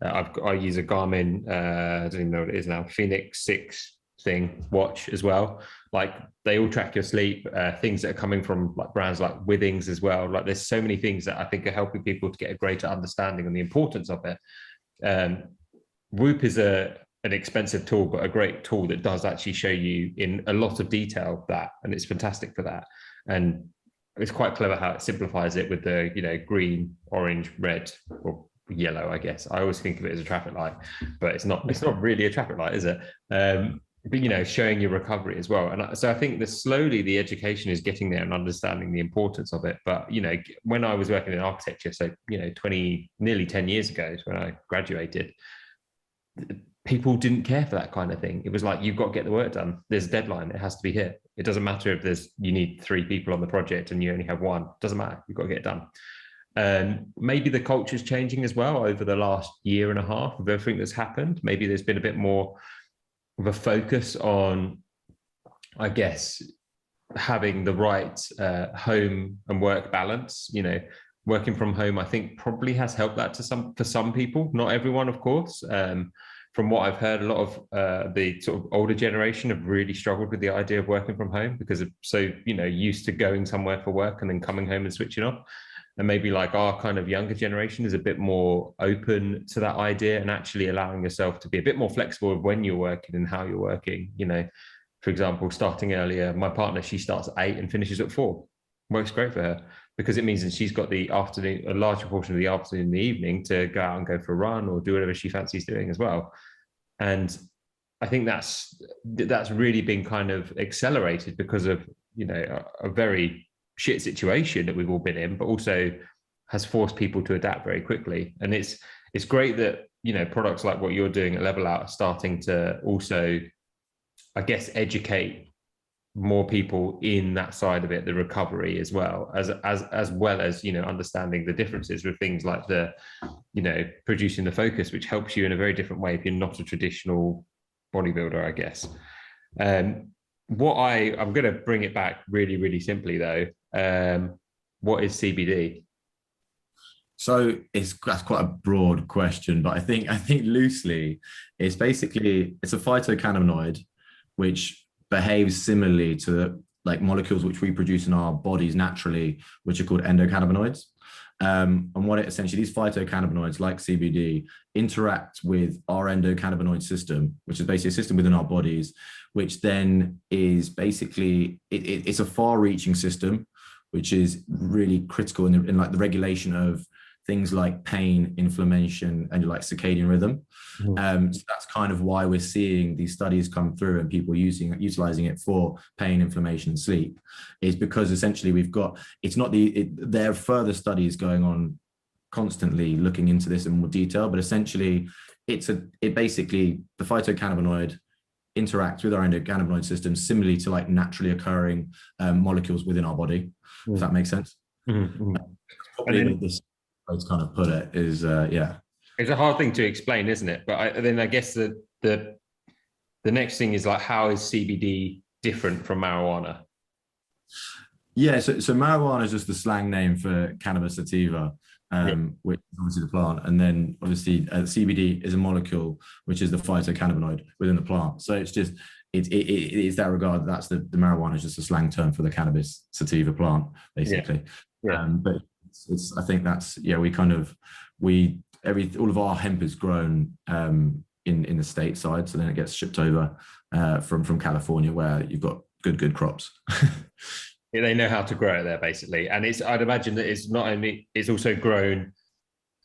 I use a Garmin, I don't even know what it is now, Phoenix 6 thing watch as well. Like they all track your sleep, things that are coming from like brands like Withings as well. Like there's so many things that I think are helping people to get a greater understanding on the importance of it. Whoop is an expensive tool, but a great tool that does actually show you in a lot of detail that, and it's fantastic for that. And it's quite clever how it simplifies it with the, you know, green, orange, red, or yellow, I guess. I always think of it as a traffic light, but it's not really a traffic light, is it? But, you know, showing your recovery as well. And so I think that slowly the education is getting there and understanding the importance of it. But, you know, when I was working in architecture, so, you know, nearly 10 years ago when I graduated, people didn't care for that kind of thing. It was like, you've got to get the work done. There's a deadline. It has to be hit. It doesn't matter if you need 3 people on the project and you only have 1. It doesn't matter. You've got to get it done. Maybe the culture is changing as well over the last year and a half of everything that's happened. Maybe there's been a bit more of a focus on, I guess, having the right home and work balance. You know, working from home, I think probably has helped that for some people, not everyone, of course. From what I've heard, a lot of the sort of older generation have really struggled with the idea of working from home because of so, you know, used to going somewhere for work and then coming home and switching off. And maybe like our kind of younger generation is a bit more open to that idea and actually allowing yourself to be a bit more flexible of when you're working and how you're working. You know, for example, starting earlier, my partner, she starts at 8 and finishes at 4. Works great for her because it means that she's got the afternoon, a larger portion of the afternoon and the evening to go out and go for a run or do whatever she fancies doing as well. And I think that's really been kind of accelerated because of, you know, a very shit situation that we've all been in, but also has forced people to adapt very quickly. And it's great that, you know, products like what you're doing at LevelOut are starting to also I guess, educate more people in that side of it, the recovery as well as understanding the differences with things like the producing the focus, which helps you in a very different way if you're not a traditional bodybuilder, I guess. I'm going to bring it back really, really simply though. What is CBD? So that's quite a broad question, but I think loosely it's a phytocannabinoid which behaves similarly to like molecules which we produce in our bodies naturally, which are called endocannabinoids. And what it essentially, these phytocannabinoids like CBD interact with our endocannabinoid system, which is basically a system within our bodies, which then is basically, it's a far-reaching system, which is really critical in like the regulation of things like pain, inflammation, and like circadian rhythm. So that's kind of why we're seeing these studies come through and people utilizing it for pain, inflammation, and sleep, is because essentially there are further studies going on constantly looking into this in more detail, but essentially basically the phytocannabinoid interacts with our endocannabinoid system similarly to like naturally occurring molecules within our body. If that makes sense. Probably with this way to kind of put it is it's a hard thing to explain, isn't it? But I guess the next thing is like, how is CBD different from marijuana? Yeah, so marijuana is just the slang name for cannabis sativa, which is obviously the plant, and then obviously CBD is a molecule which is the phytocannabinoid within the plant. So it's just it is that regard. That's the marijuana is just a slang term for the cannabis sativa plant, basically. But I think that's all of our hemp is grown in the state side, so then it gets shipped over from California, where you've got good crops. They know how to grow it there, basically, and I'd imagine that it's also grown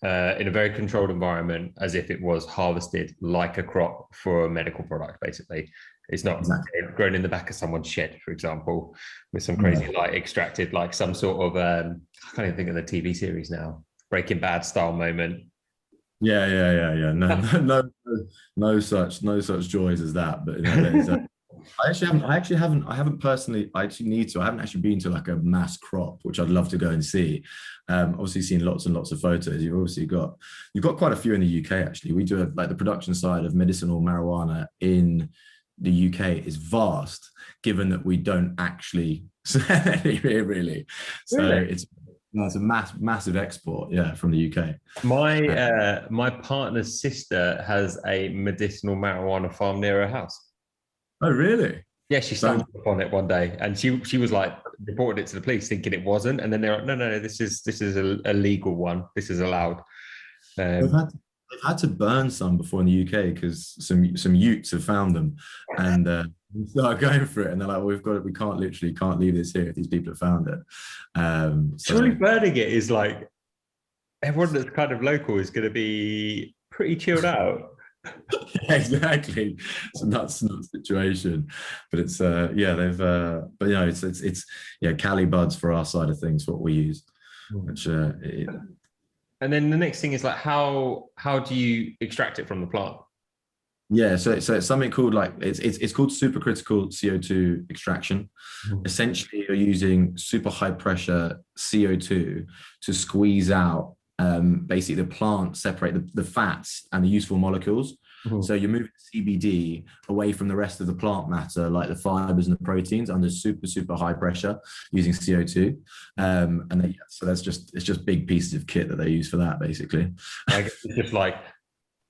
in a very controlled environment, as if it was harvested like a crop for a medical product. Basically, it's not grown in the back of someone's shed, for example, with some crazy light extracted, like some sort of I can't even think of the TV series now, Breaking Bad style moment. Yeah. No such joys as that. But I haven't personally. I actually need to. I haven't actually been to like a mass crop, which I'd love to go and see. Obviously, seen lots and lots of photos. You've got quite a few in the UK. Actually, we do like the production side of medicinal marijuana in the UK is vast, given that we don't actually sell any really. So really? It's a massive export, from the UK. My partner's sister has a medicinal marijuana farm near her house. Oh, really? Yeah, she stumbled upon it one day, and she was like, reported it to the police, thinking it wasn't, and then they're like, no, this is a legal one. This is allowed. They've had to burn some before in the UK because some Utes have found them, and start going for it, and they're like, we can't leave this here if these people have found it. Surely burning it is like, everyone that's kind of local is going to be pretty chilled out. Exactly. It's a nuts situation, but it's Cali buds for our side of things, what we use. Which and then the next thing is like, how do you extract it from the plant? So it's something called it's called supercritical CO2 extraction. Essentially, you're using super high pressure CO2 to squeeze out basically the plant, separate the fats and the useful molecules. So you're moving CBD away from the rest of the plant matter, like the fibers and the proteins, under super high pressure using CO2. So it's just big pieces of kit that they use for that, basically. I guess it's just like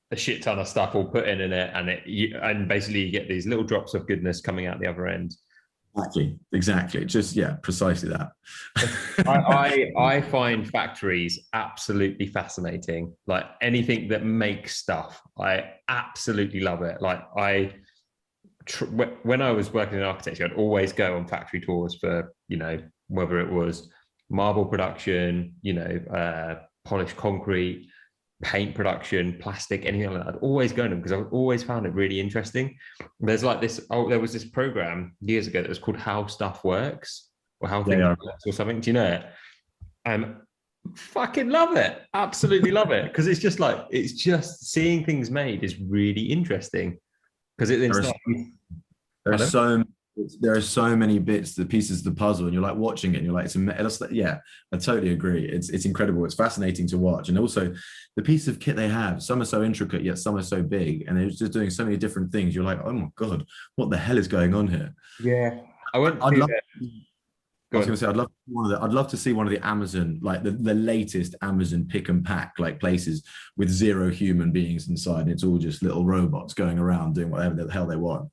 a shit ton of stuff all put in it, and basically you get these little drops of goodness coming out the other end. Exactly. Just precisely that. I find factories absolutely fascinating. Like anything that makes stuff, I absolutely love it. Like when I was working in architecture, I'd always go on factory tours for, whether it was marble production, polished concrete, paint production, plastic, anything like that. I'd always go to them because I always found it really interesting. There's like this, there was this program years ago that was called How Stuff Works, or How Things Works or something. Do you know it? And fucking love it. Absolutely love it. Because it's just seeing things made is really interesting. Because it then There are so many bits, the pieces of the puzzle, and you're like watching it and you're like, yeah, I totally agree. It's incredible. It's fascinating to watch. And also the piece of kit they have, some are so intricate, yet some are so big. And they're just doing so many different things. You're like, oh my God, what the hell is going on here? Yeah. I went I'd to love, I was going to say, I'd love to see one of the Amazon, like the latest Amazon pick and pack, like places with zero human beings inside. And it's all just little robots going around doing whatever the hell they want.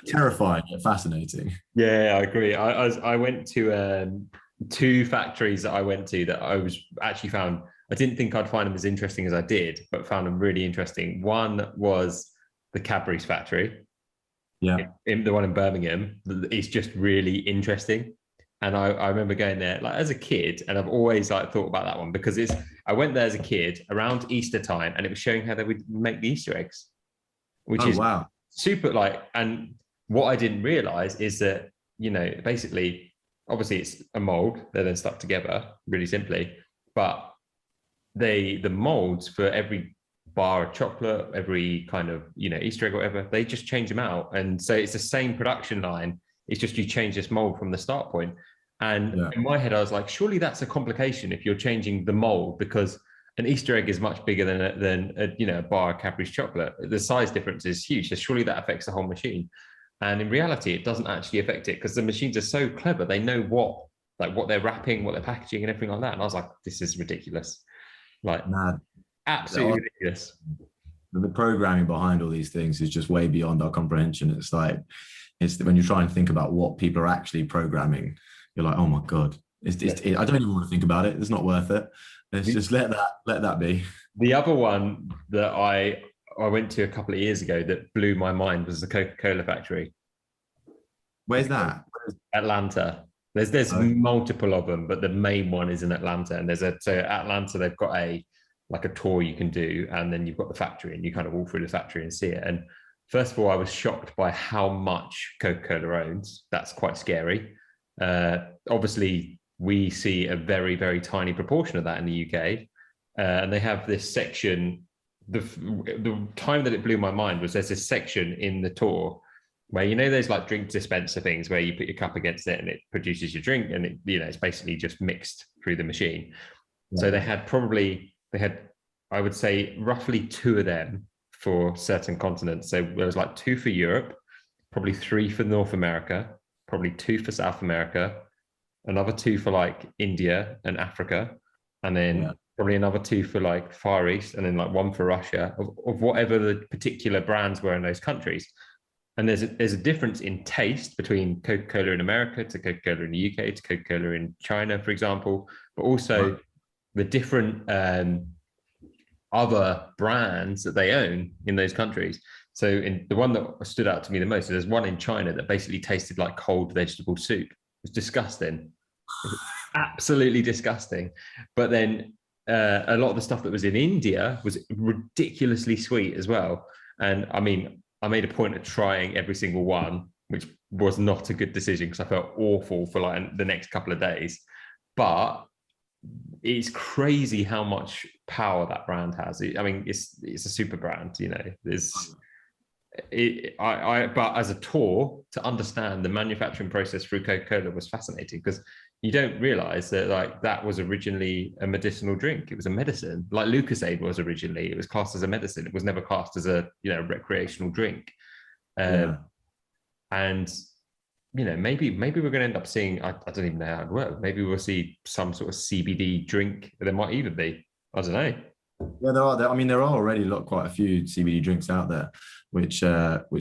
Terrifying yet fascinating. Yeah, I agree. I went to 2 factories that I went to that I was actually found, I didn't think I'd find them as interesting as I did, but found them really interesting. One was the Cadbury's factory. Yeah. In the one in Birmingham. It's just really interesting. And I remember going there like as a kid, and I've always like thought about that one because I went there as a kid around Easter time, and it was showing how they would make the Easter eggs, which is wow. Super like. And what I didn't realize is that, you know, basically, obviously it's a mold, they're then stuck together really simply, but the molds for every bar of chocolate, every kind of, you know, Easter egg or whatever, they just change them out. And so it's the same production line. It's just you change this mold from the start point. And in my head, I was like, surely that's a complication if you're changing the mold, because an Easter egg is much bigger than a, you know, a bar of Cadbury's chocolate. The size difference is huge. So surely that affects the whole machine. And in reality, it doesn't actually affect it because the machines are so clever. They know what they're wrapping, what they're packaging, and everything like that. And I was like, this is ridiculous. Like, mad. Absolutely ridiculous. The programming behind all these things is just way beyond our comprehension. It's like, when you try and think about what people are actually programming, you're like, oh my God. I don't even want to think about it. It's not worth it. Let's just let that be. The other one that I went to a couple of years ago that blew my mind was the Coca-Cola factory. Where's that? Atlanta. There's multiple of them, but the main one is in Atlanta. And so Atlanta, they've got a tour you can do, and then you've got the factory, and you kind of walk through the factory and see it. And first of all, I was shocked by how much Coca-Cola owns. That's quite scary. Obviously, we see a very, very tiny proportion of that in the UK. And they have this section. The time that it blew my mind was there's this section in the tour where, you know, there's like drink dispenser things where you put your cup against it and it produces your drink, and it, you know, it's basically just mixed through the machine. Yeah. So they had, I would say, roughly 2 of them for certain continents. So there was like 2 for Europe, probably 3 for North America, probably 2 for South America, another 2 for like India and Africa, and then probably another 2 for like Far East, and then like 1 for Russia, of whatever the particular brands were in those countries. And there's a difference in taste between Coca-Cola in America to Coca-Cola in the UK to Coca-Cola in China, for example, but also the different other brands that they own in those countries. So in the one that stood out to me the most, there's one in China that basically tasted like cold vegetable soup. It was disgusting. It was absolutely disgusting. But then a lot of the stuff that was in India was ridiculously sweet as well. And I mean, I made a point of trying every single one, which was not a good decision because I felt awful for like the next couple of days. But it's crazy how much power that brand has. I mean, it's a super brand, you know. But as a tour, to understand the manufacturing process through Coca-Cola was fascinating, because you don't realize that like that was originally a medicinal drink. It was a medicine, like Lucozade was originally. It was classed as a medicine. It was never classed as a, you know, recreational drink. And you know, maybe we're going to end up seeing, I don't even know how it works. Maybe we'll see some sort of CBD drink. There might even be. I don't know. Yeah, there are. I mean, there are already quite a few CBD drinks out there, which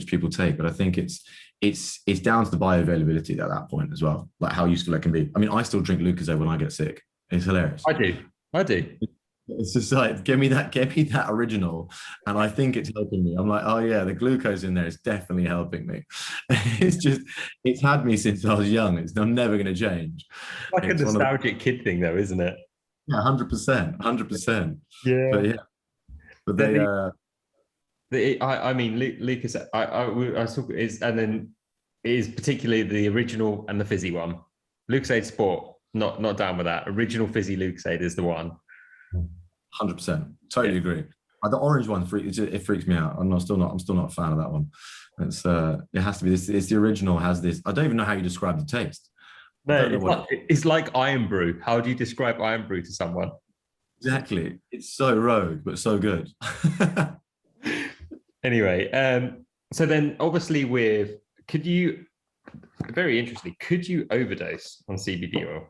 people take. But I think it's down to the bioavailability at that point as well, like how useful it can be. I mean, I still drink Lucozade when I get sick. It's hilarious. I do. It's just like, give me that original, and I think it's helping me. I'm like, oh yeah, the glucose in there is definitely helping me. It's had me since I was young. I'm never going to change. Like a nostalgic kid thing, though, isn't it? Yeah, 100%. Yeah, but they. I mean, Lucas. I saw is, and then it is particularly the original and the fizzy one. Lucozade Sport, not down with that. Original fizzy Lucozade is the one. 100%. Totally agree. The orange one, it freaks me out. I'm still not a fan of that one. It has to be this. It's the original. Has this? I don't even know how you describe the taste. I No, don't know what it's like Iron Brew. How do you describe Iron Brew to someone? exactly. It's so rogue, but so good. Anyway, so then obviously could you, very interestingly, could you overdose on CBD oil?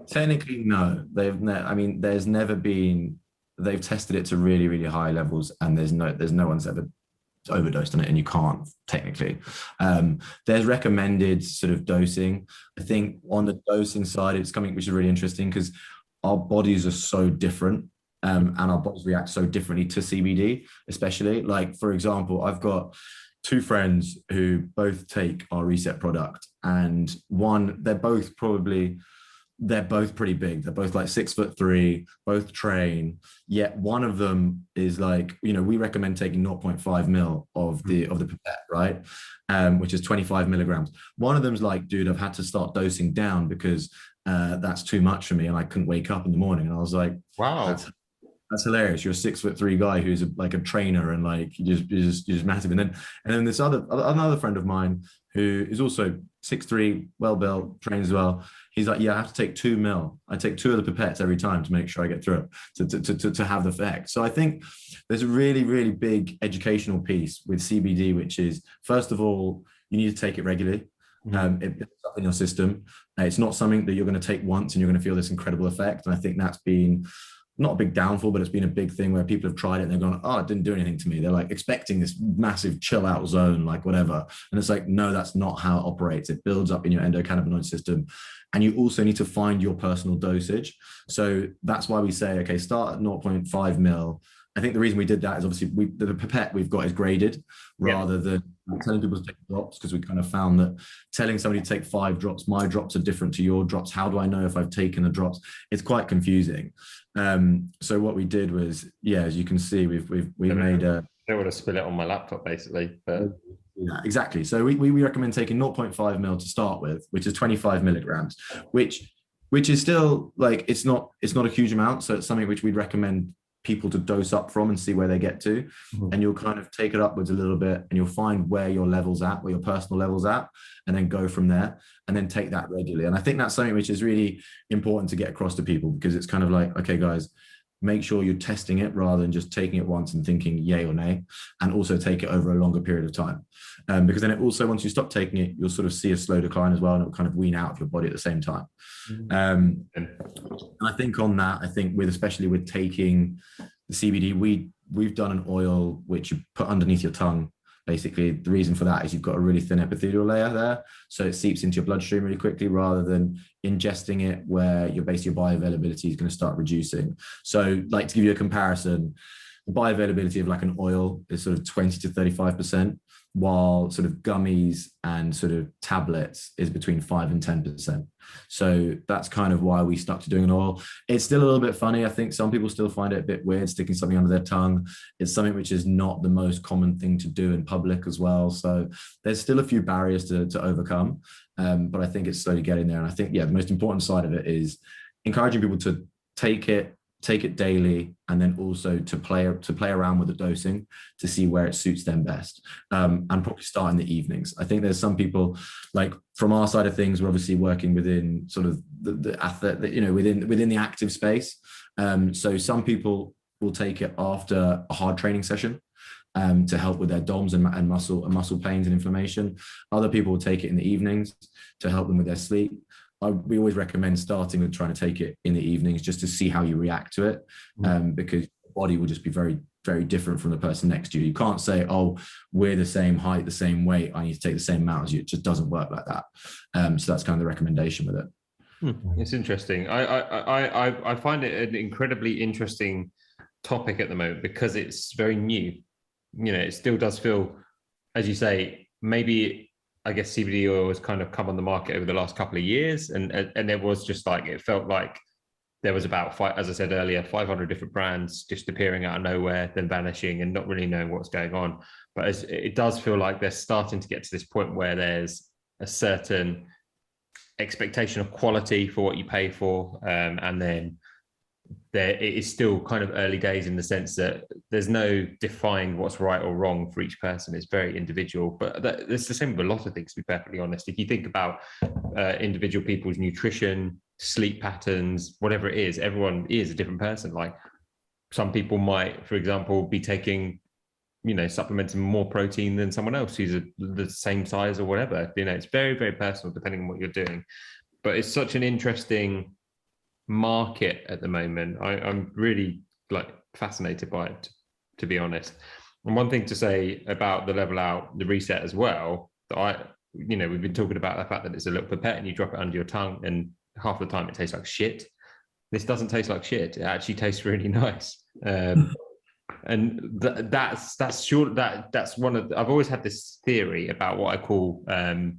Technically, no. I mean, there's never been. They've tested it to really, really high levels, and there's no one's ever overdosed on it, and you can't technically. There's recommended sort of dosing. I think on the dosing side, it's something which is really interesting because our bodies are so different. And our bodies react so differently to CBD, especially. Like, for example, I've got two friends who both take our Reset product, and they're both pretty big. They're both like 6'3", both train. Yet one of them is like, we recommend taking 0.5 mil of the pipette, right? Which is 25 milligrams. One of them's like, dude, I've had to start dosing down because that's too much for me, and I couldn't wake up in the morning. And I was like, Wow. That's hilarious. You're a 6'3" guy who's like a trainer, and like you're just massive. And then this another friend of mine who is also 6'3", well built, trains as well. He's like, yeah, I have to take 2 mil. I take 2 of the pipettes every time to make sure I get through it to have the effect. So I think there's a really, really big educational piece with CBD, which is, first of all, you need to take it regularly. It builds up in your system. It's not something that you're going to take once and you're going to feel this incredible effect. And I think that's been not a big downfall, but it's been a big thing where people have tried it and they've gone, oh, it didn't do anything to me. They're like expecting this massive chill out zone, like whatever. And it's like, no, that's not how it operates. It builds up in your endocannabinoid system. And you also need to find your personal dosage. So that's why we say, okay, start at 0.5 mil. I think the reason we did that is obviously the pipette we've got is graded rather than telling people to take drops, because we kind of found that telling somebody to take 5 drops, my drops are different to your drops. How do I know if I've taken the drops? It's quite confusing. So what we did was, as you can see, we've made a. I don't want to spill it on my laptop, basically, but yeah, exactly. So we recommend taking 0.5 mil to start with, which is 25 milligrams, which is still like it's not a huge amount. So it's something which we'd recommend people to dose up from and see where they get to. And you'll kind of take it upwards a little bit, and you'll find where your level's at, where your personal level's at, and then go from there, and then take that regularly. And I think that's something which is really important to get across to people, because it's kind of like, okay, guys, make sure you're testing it rather than just taking it once and thinking yay or nay, and also take it over a longer period of time. Because then it also, once you stop taking it, you'll sort of see a slow decline as well, and it'll kind of wean out of your body at the same time. And I think on that, especially with taking the CBD, we've done an oil which you put underneath your tongue. Basically, the reason for that is you've got a really thin epithelial layer there, so it seeps into your bloodstream really quickly, rather than ingesting it where your bioavailability is going to start reducing. So, like, to give you a comparison, the bioavailability of like an oil is sort of 20 to 35%, while sort of gummies and sort of tablets is between 5 and 10%. So that's kind of why we stuck to doing an oil. It's still a little bit funny. I think some people still find it a bit weird sticking something under their tongue. It's something which is not the most common thing to do in public as well. So there's still a few barriers to overcome. But I think it's slowly getting there. And I think, the most important side of it is encouraging people to take it daily, and then also to play around with the dosing to see where it suits them best, and probably start in the evenings. I think there's some people, like from our side of things, we're obviously working within sort of the athlete, within the active space. So some people will take it after a hard training session, to help with their DOMs and muscle pains and inflammation. Other people will take it in the evenings to help them with their sleep. We always recommend starting with trying to take it in the evenings just to see how you react to it, because the body will just be very, very different from the person next to you. You can't say, oh, we're the same height, the same weight, I need to take the same amount as you. It just doesn't work like that. So that's kind of the recommendation with it. It's interesting. I find it an incredibly interesting topic at the moment, because it's very new. It still does feel, as you say, maybe I guess CBD oil has kind of come on the market over the last couple of years, and there was just like, it felt like there was about as I said earlier, 500 different brands just appearing out of nowhere, then vanishing, and not really knowing what's going on. But it does feel like they're starting to get to this point where there's a certain expectation of quality for what you pay for, and then it is still kind of early days in the sense that there's no defined what's right or wrong for each person. It's very individual, but it's the same with a lot of things, to be perfectly honest. If you think about individual people's nutrition, sleep patterns, whatever it is, everyone is a different person. Like some people might, for example, be taking, supplementing more protein than someone else who's the same size or whatever. It's very, very personal depending on what you're doing. But it's such an interesting market at the moment. I'm really fascinated by it, to be honest. And one thing to say about the LevelOut, the reset as well, that we've been talking about the fact that it's a little pipette and you drop it under your tongue and half the time it tastes like shit. This doesn't taste like shit. It actually tastes really nice. And that's sure that's one of I've always had this theory about what I call and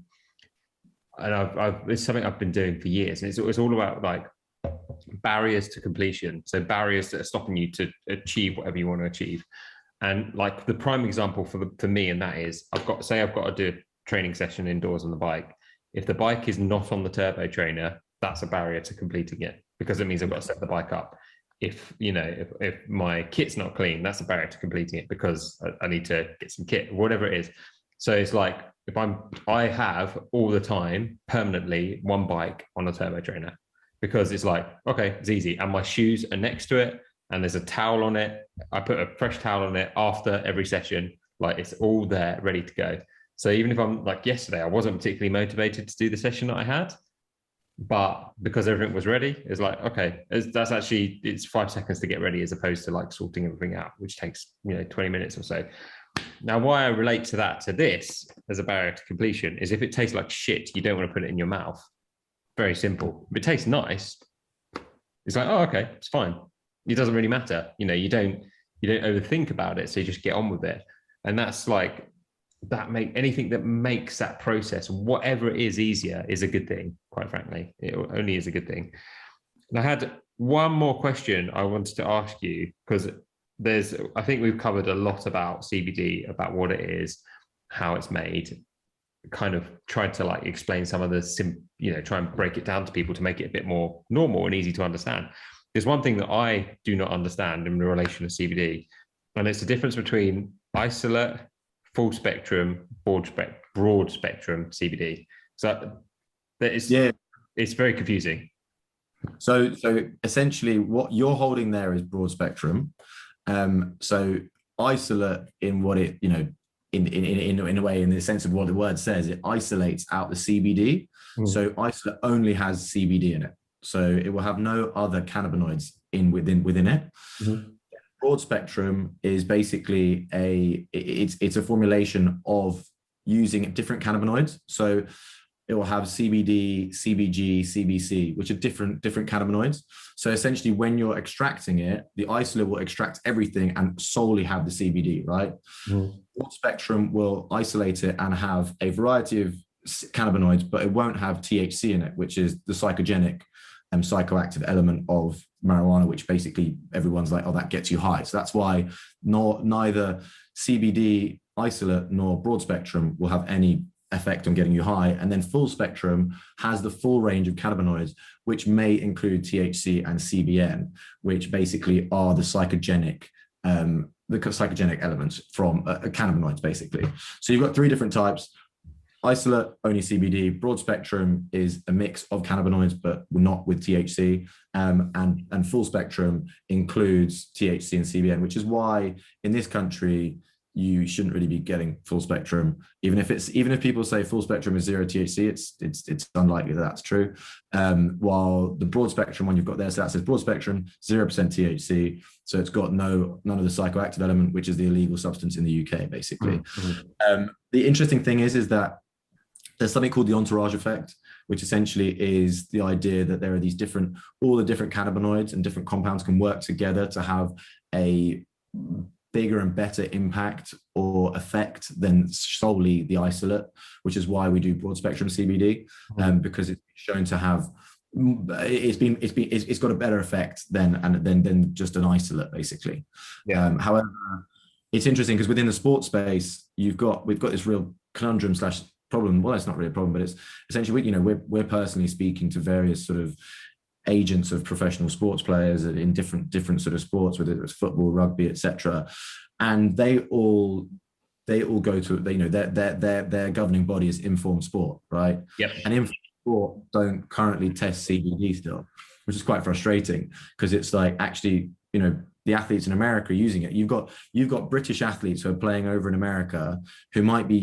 it's something I've been doing for years, and it's all about barriers to completion. So barriers that are stopping you to achieve whatever you want to achieve. And the prime example for me, and that is I've got to do a training session indoors on the bike. If the bike is not on the turbo trainer, that's a barrier to completing it, because it means I've got to set the bike up. If my kit's not clean, that's a barrier to completing it, because I need to get some kit, whatever it is. So it's if I have all the time permanently one bike on a turbo trainer, because it's okay, it's easy. And my shoes are next to it and there's a towel on it. I put a fresh towel on it after every session. It's all there ready to go. So even if I'm yesterday, I wasn't particularly motivated to do the session that I had, but because everything was ready, it's okay, that's actually, it's 5 seconds to get ready as opposed to sorting everything out, which takes 20 minutes or so. Now, why I relate to this as a barrier to completion is if it tastes like shit, you don't want to put it in your mouth. Very simple. If it tastes nice, it's oh, okay, it's fine. It doesn't really matter. You don't overthink about it, so you just get on with it. And that's anything that makes that process, whatever it is, easier is a good thing, quite frankly. It only is a good thing. And I had one more question I wanted to ask you, because I think we've covered a lot about CBD, about what it is, how it's made, kind of tried to explain some of the try and break it down to people to make it a bit more normal and easy to understand. There's one thing that I do not understand in relation to CBD, and it's the difference between isolate, full spectrum, broad spectrum CBD. So it's very confusing. So essentially what you're holding there is broad spectrum. So isolate, in what it, in a way, in the sense of what the word says, it isolates out the CBD. So isolate only has CBD in it. So it will have no other cannabinoids within it. Broad spectrum is basically it's a formulation of using different cannabinoids. So it will have CBD, CBG, CBC, which are different cannabinoids. So essentially, when you're extracting it, the isolate will extract everything and solely have the CBD, right? Broad spectrum will isolate it and have a variety of cannabinoids, but it won't have THC in it, which is the psychogenic and psychoactive element of marijuana, which basically everyone's oh, that gets you high. So that's why neither CBD isolate nor broad spectrum will have any effect on getting you high. And then full spectrum has the full range of cannabinoids, which may include THC and CBN, which basically are the psychogenic elements from cannabinoids, basically. So you've got 3 different types. Isolate, only CBD. Broad spectrum is a mix of cannabinoids, but not with THC. And full spectrum includes THC and CBN, which is why in this country you shouldn't really be getting full spectrum. Even if people say full spectrum is 0 THC, it's unlikely that that's true. While the broad spectrum one you've got there, so that says broad spectrum, 0% THC. So it's got none of the psychoactive element, which is the illegal substance in the UK, basically. The interesting thing is that there's something called the entourage effect, which essentially is the idea that there are all the different cannabinoids and different compounds can work together to have a bigger and better impact or effect than solely the isolate, which is why we do broad spectrum CBD, because it's shown to have it's got a better effect than just an isolate, basically. However, it's interesting because within the sports space, we've got this real conundrum / problem. Well, it's not really a problem, but it's essentially we're personally speaking to various sort of agents of professional sports players in different sort of sports, whether it's football, rugby, etc. And they all go to, their governing body is Informed Sport, right? Yep. And Informed Sport don't currently test CBD still, which is quite frustrating, because it's like, actually, the athletes in America are using it. You've got British athletes who are playing over in America who might be,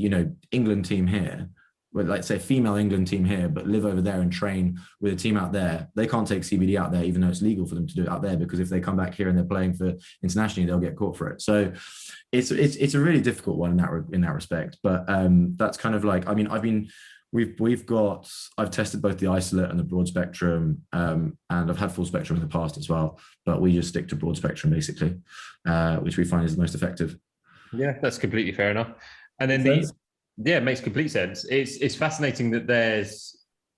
England team here, with, like, say, a female England team here, but live over there and train with a team out there. They can't take CBD out there, even though it's legal for them to do it out there, because if they come back here and they're playing for internationally, they'll get caught for it. So it's a really difficult one in that respect. But that's kind of like, I mean, I've tested both the isolate and the broad spectrum, and I've had full spectrum in the past as well, but we just stick to broad spectrum basically, which we find is the most effective. Yeah, that's completely fair enough. And then it makes complete sense. It's fascinating that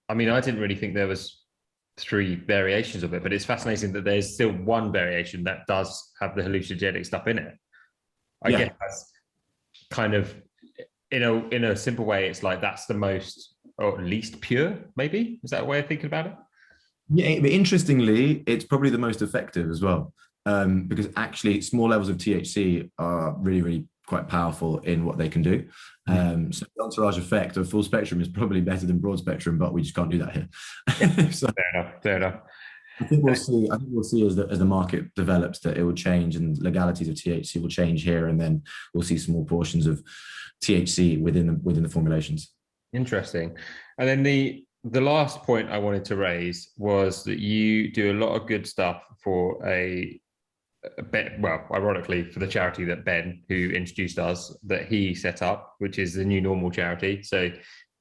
I didn't really think there was 3 variations of it, but it's fascinating that there's still one variation that does have the hallucinogenic stuff in it. I guess that's kind of, in a simple way, it's like that's the most, or least pure, maybe? Is that a way of thinking about it? Yeah, but interestingly, it's probably the most effective as well, because actually small levels of THC are really, really quite powerful in what they can do. So the entourage effect of full spectrum is probably better than broad spectrum, but we just can't do that here. So, fair enough. I think we'll see as the market develops that it will change, and legalities of THC will change here, and then we'll see small portions of THC within the formulations. Interesting. And then the last point I wanted to raise was that you do a lot of good stuff for ironically, for the charity that Ben, who introduced us, that he set up, which is the New Normal charity. So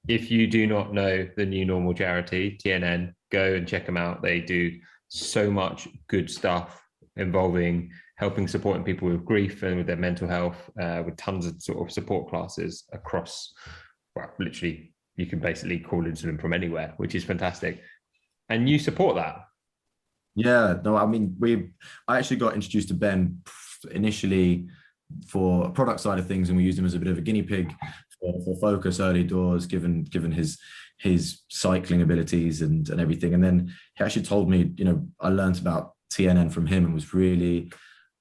if you do not know the New Normal charity, TNN, go and check them out. They do so much good stuff involving helping, supporting people with grief and with their mental health, with tons of sort of support classes across, literally, you can basically call into them from anywhere, which is fantastic. And you support that. Yeah, no, I mean, I actually got introduced to Ben initially for product side of things, and we used him as a bit of a guinea pig for focus early doors, given his cycling abilities and everything. And then he actually told me, I learned about TNN from him, and was really,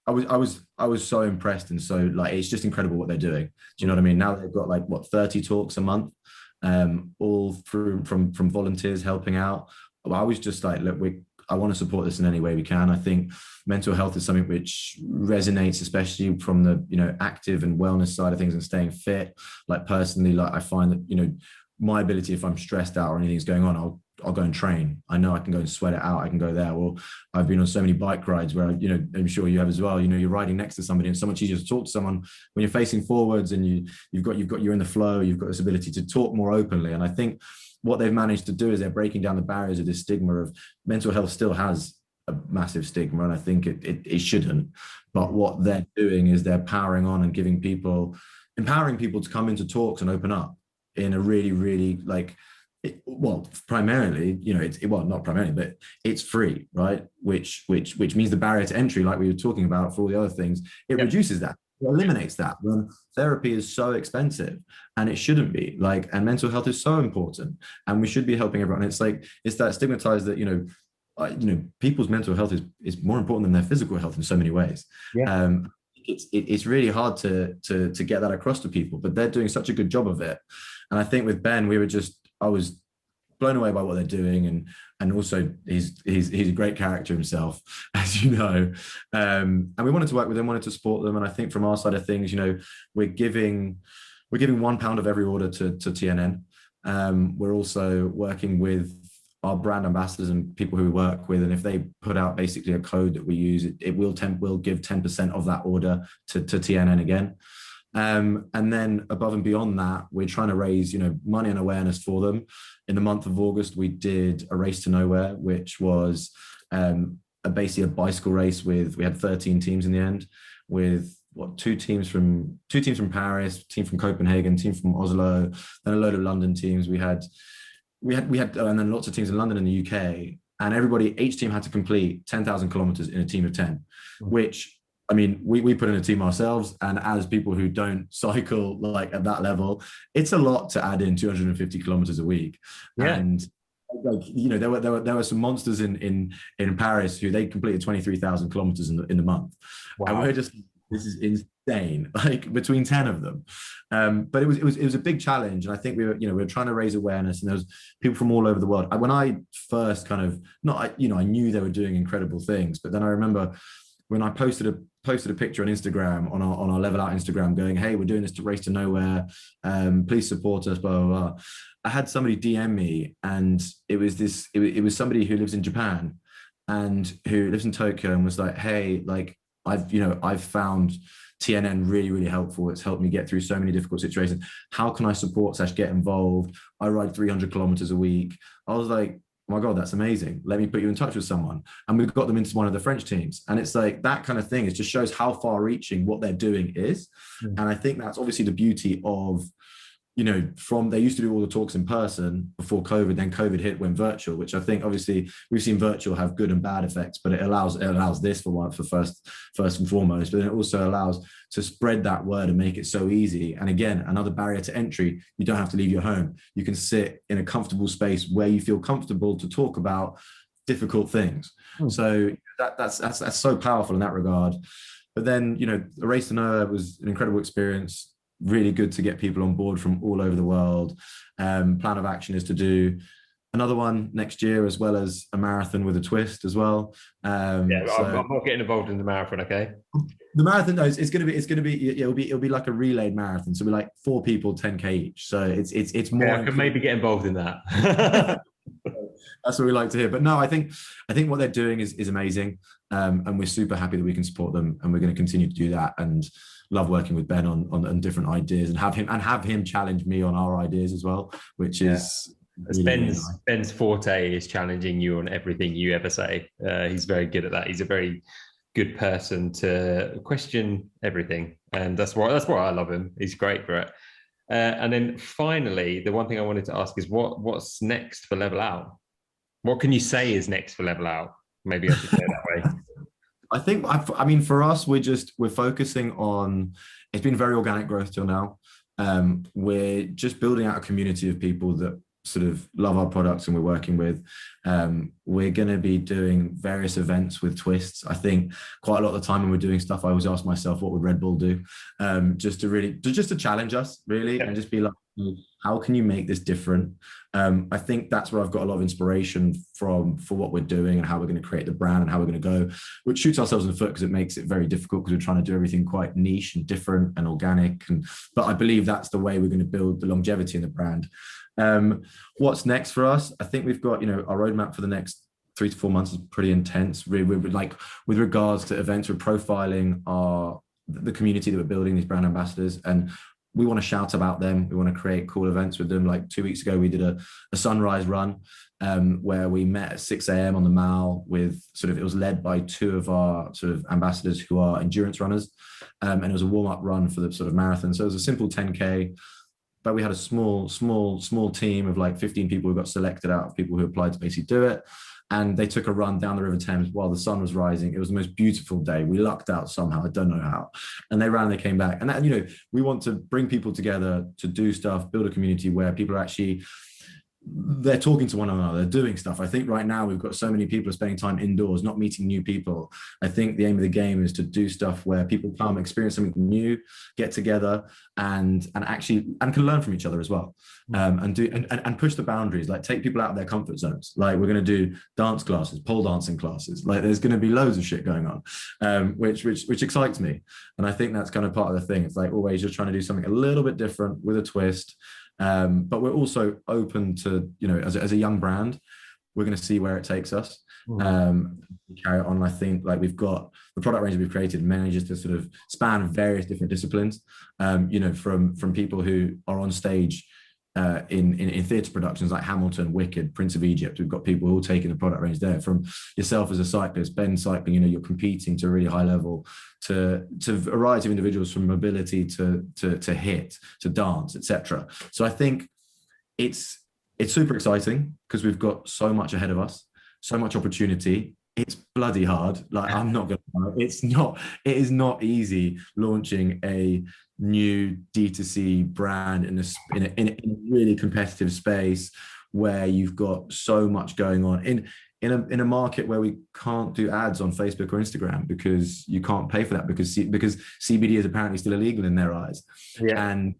I was so impressed, and so, like, it's just incredible what they're doing. Do you know what I mean? Now they've got 30 talks a month, all through from volunteers helping out. I was just like, look, I want to support this in any way we can. I think mental health is something which resonates, especially from the active and wellness side of things and staying fit. Like, personally, I find that my ability, if I'm stressed out or anything's going on, I'll go and train. I know I can go and sweat it out. I can go there. Or I've been on so many bike rides where I'm sure you have as well. You're riding next to somebody, and it's so much easier to talk to someone when you're facing forwards and you're in the flow. You've got this ability to talk more openly, and I think what they've managed to do is they're breaking down the barriers of this stigma of mental health still has a massive stigma, and I think it shouldn't. But what they're doing is they're powering on and empowering people to come into talks and open up in a really, really primarily, not primarily, but it's free, right? Which means the barrier to entry, like we were talking about for all the other things, it reduces that. It eliminates that. When therapy is so expensive, and it shouldn't be, and mental health is so important, and we should be helping everyone. It's that stigmatized that people's mental health is more important than their physical health in so many ways. It's really hard to get that across to people, but they're doing such a good job of it. And I think with Ben, I was blown away by what they're doing, and also he's a great character himself, as you know. And we wanted to work with them, wanted to support them. And I think from our side of things, we're giving £1 of every order to TNN. We're also working with our brand ambassadors and people who we work with, and if they put out basically a code that we use, it will give 10% of that order to TNN again. And then above and beyond that, we're trying to raise, money and awareness for them. In the month of August, we did a Race to Nowhere, which was basically a bicycle race we had 13 teams in the end, with two teams from Paris, team from Copenhagen, team from Oslo, then a load of London teams. We had, and then lots of teams in London and the UK, and each team had to complete 10,000 kilometers in a team of 10, which, I mean, we put in a team ourselves, and as people who don't cycle at that level, it's a lot to add in 250 kilometers a week. And like, you know, there were some monsters in Paris who they completed 23,000 kilometers in the month. Wow. And we're just, this is insane, like between 10 of them. But it was a big challenge. And I think we were trying to raise awareness, and there was people from all over the world. When I first kind of, I knew they were doing incredible things, but then I remember when I posted a picture on Instagram, on our LevelOut Instagram, going, hey, we're doing this to race to nowhere. Please support us, blah, blah, blah. I had somebody DM me, and it was somebody who lives in Japan and who lives in Tokyo, and was like, hey, like I've found TNN really, really helpful. It's helped me get through so many difficult situations. How can I support / get involved? I ride 300 kilometers a week. I was like, oh my God, that's amazing. Let me put you in touch with someone. And we've got them into one of the French teams. And it's like that kind of thing. It just shows how far reaching what they're doing is. And I think that's obviously the beauty of, from they used to do all the talks in person before COVID, then COVID hit, went virtual, which I think obviously we've seen virtual have good and bad effects, but it allows this for first and foremost, but then it also allows to spread that word and make it so easy. And again, another barrier to entry, you don't have to leave your home. You can sit in a comfortable space where you feel comfortable to talk about difficult things. So that's so powerful in that regard. But then, the Race to Nowhere was an incredible experience. Really good to get people on board from all over the world. Plan of action is to do another one next year, as well as a marathon with a twist as well. I'm not getting involved in the marathon. Okay. The marathon, no, it's going to be it'll be like a relayed marathon. So we're like 4 people, 10K each. So it's more. Yeah, I could maybe get involved in that. That's what we like to hear. But no, I think what they're doing is amazing, and we're super happy that we can support them, and we're going to continue to do that. And love working with Ben on different ideas, and have him challenge me on our ideas as well, which is really Ben's forte is challenging you on everything you ever say. He's very good at that. He's a very good person to question everything, and that's why I love him. He's great for it. And then finally, the one thing I wanted to ask is what's next for LevelOut? What can you say is next for LevelOut? Maybe I should say it that way. I think, for us, we're focusing on, it's been very organic growth till now. We're just building out a community of people that sort of love our products and we're working with. We're going to be doing various events with twists. I think quite a lot of the time when we're doing stuff, I always ask myself, what would Red Bull do? Just to challenge us, really, and just be like, how can you make this different? I think that's where I've got a lot of inspiration for what we're doing and how we're going to create the brand and how we're going to go, which shoots ourselves in the foot because it makes it very difficult, because we're trying to do everything quite niche and different and organic. But I believe that's the way we're going to build the longevity in the brand. What's next for us? I think we've got, our roadmap for the next 3 to 4 months is pretty intense. We're like, with regards to events, we're profiling the community that we're building, these brand ambassadors, and we want to shout about them. We want to create cool events with them. Like 2 weeks ago, we did a sunrise run where we met at 6 a.m. on the Mall with it was led by 2 of our sort of ambassadors who are endurance runners. And it was a warm-up run for the sort of marathon. So it was a simple 10K, but we had a small team of like 15 people who got selected out of people who applied to basically do it. And they took a run down the River Thames while the sun was rising. It was the most beautiful day. We lucked out somehow. I don't know how. And they ran and they came back. And that, we want to bring people together to do stuff, build a community where people are actually, they're talking to one another, they're doing stuff. I think right now we've got so many people spending time indoors, not meeting new people. I think the aim of the game is to do stuff where people come, experience something new, get together and can learn from each other as well. And push the boundaries, like take people out of their comfort zones. Like we're going to do dance classes, pole dancing classes. Like there's going to be loads of shit going on, which excites me. And I think that's kind of part of the thing. It's like always just trying to do something a little bit different with a twist. But we're also open to, as a young brand, we're going to see where it takes us. Carry it on. I think like we've got the product range that we've created manages to sort of span various different disciplines, from people who are on stage in theatre productions like Hamilton, Wicked, Prince of Egypt. We've got people who are taking the product range there, from yourself as a cyclist, Ben cycling, you're competing to a really high level, to a variety of individuals, from mobility to hit, to dance, etc. So I think it's super exciting because we've got so much ahead of us, so much opportunity. It's bloody hard. Like I'm not gonna lie. It is not easy launching a new D2C brand in a really competitive space where you've got so much going on in a market where we can't do ads on Facebook or Instagram because you can't pay for that because CBD is apparently still illegal in their eyes. Yeah. And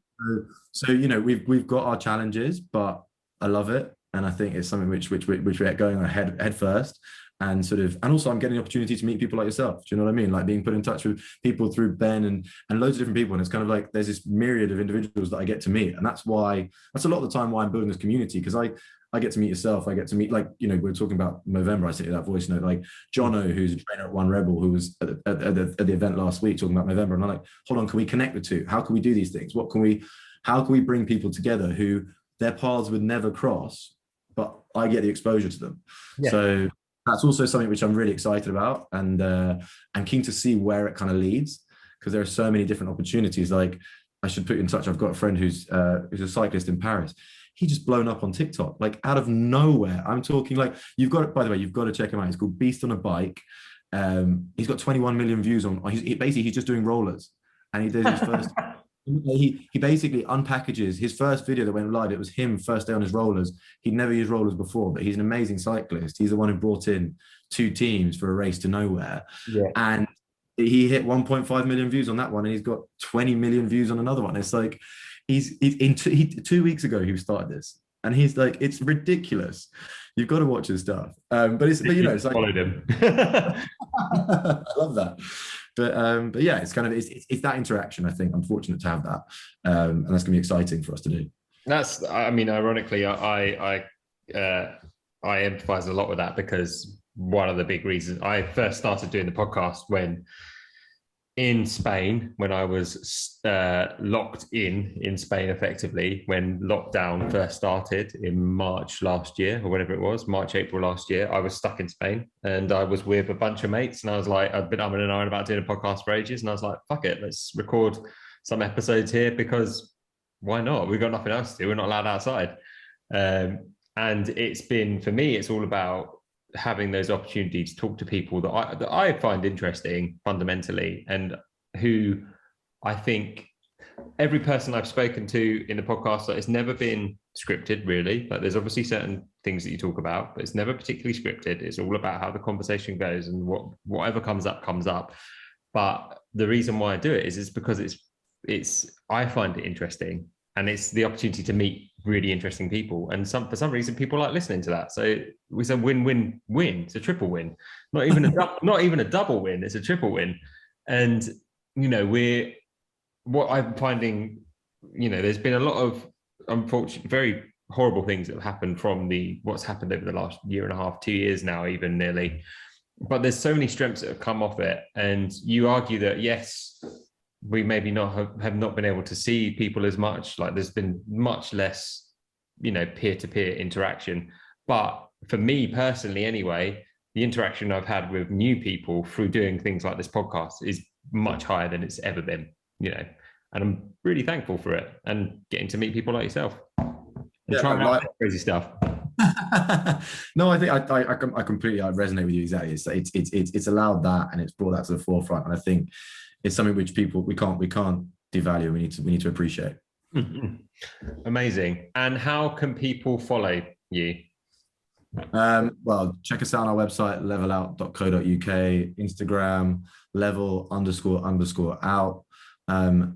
so, you know, we've got our challenges, but I love it. And I think it's something which we're going on head first. And also I'm getting the opportunity to meet people like yourself. Do you know what I mean? Like being put in touch with people through Ben and loads of different people. And it's kind of like, there's this myriad of individuals that I get to meet. And that's a lot of the time why I'm building this community. Because I get to meet yourself. I get to meet, like, you know, we were talking about November. I sent you that voice note, like Jono, who's a trainer at One Rebel, who was at the event last week talking about November. And I'm like, hold on, can we connect the two? How can we do these things? How can we bring people together who their paths would never cross, but I get the exposure to them. Yeah. So that's also something which I'm really excited about, and keen to see where it kind of leads, because there are so many different opportunities. Like, I should put you in touch. I've got a friend who's a cyclist in Paris. He just blown up on TikTok, like out of nowhere. I'm talking like, by the way, you've got to check him out. He's called Beast on a Bike. He's got 21 million views on. He's just doing rollers, and he does his first. He basically unpackages his first video that went live. It was him first day on his rollers. He'd never used rollers before, but he's an amazing cyclist. He's the one who brought in 2 teams for a race to nowhere. Yeah. And he hit 1.5 million views on that one, and he's got 20 million views on another one. It's like, he's 2 weeks ago he started this, and he's like, it's ridiculous. You've got to watch his stuff. But you know, it's like, followed him. I love that. But yeah, it's kind of it's that interaction. I think I'm fortunate to have that, and that's gonna be exciting for us to do. That's, I mean, ironically, I empathize a lot with that, because one of the big reasons I first started doing the podcast when in Spain, when I was locked in Spain, effectively, when lockdown first started in March last year, or whatever it was, April last year, I was stuck in Spain, and I was with a bunch of mates, and I was like, I've been umming and ahhing about doing a podcast for ages, and I was like, fuck it, let's record some episodes here, because why not? We've got nothing else to do. We're not allowed outside. And it's been, for me, it's all about having those opportunities to talk to people that I find interesting fundamentally, and who I think every person I've spoken to in the podcast, that it's never been scripted, really. Like, there's obviously certain things that you talk about, but it's never particularly scripted. It's all about how the conversation goes, and whatever comes up comes up. But the reason why I do it is because it's I find it interesting, and it's the opportunity to meet really interesting people. And for some reason, people like listening to that. So we said win-win-win. It's a triple win. Not even a double win. It's a triple win. And, you know, what I'm finding, you know, there's been a lot of unfortunate, very horrible things that have happened from what's happened over the last year and a half, 2 years now, even nearly. But there's so many strengths that have come off it. And you argue that, yes, we maybe have not been able to see people as much. Like, there's been much less, you know, peer-to-peer interaction. But for me personally, anyway, the interaction I've had with new people through doing things like this podcast is much higher than it's ever been, you know, and I'm really thankful for it, and getting to meet people like yourself and trying out crazy stuff. No, I think I completely resonate with you. Exactly. It's allowed that, and it's brought that to the forefront. And I think it's something which people we can't devalue. We need to appreciate. Amazing. And how can people follow you? Well, check us out on our website, levelout.co.uk, Instagram, level__out.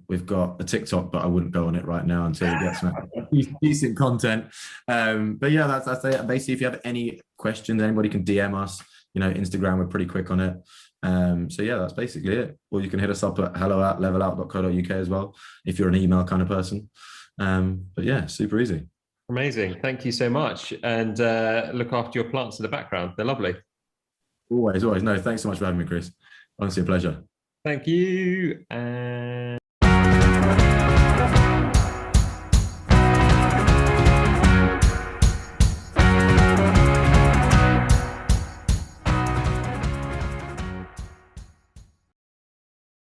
We've got a TikTok, but I wouldn't go on it right now until we get some decent content. But yeah, that's it. Basically, if you have any questions, anybody can DM us. You know, Instagram, we're pretty quick on it. So yeah, that's basically it. Or you can hit us up at hello@levelout.co.uk as well, if you're an email kind of person. But yeah, super easy. Amazing. Thank you so much. And look after your plants in the background. They're lovely. Always. No, thanks so much for having me, Chris. Honestly, a pleasure. Thank you. And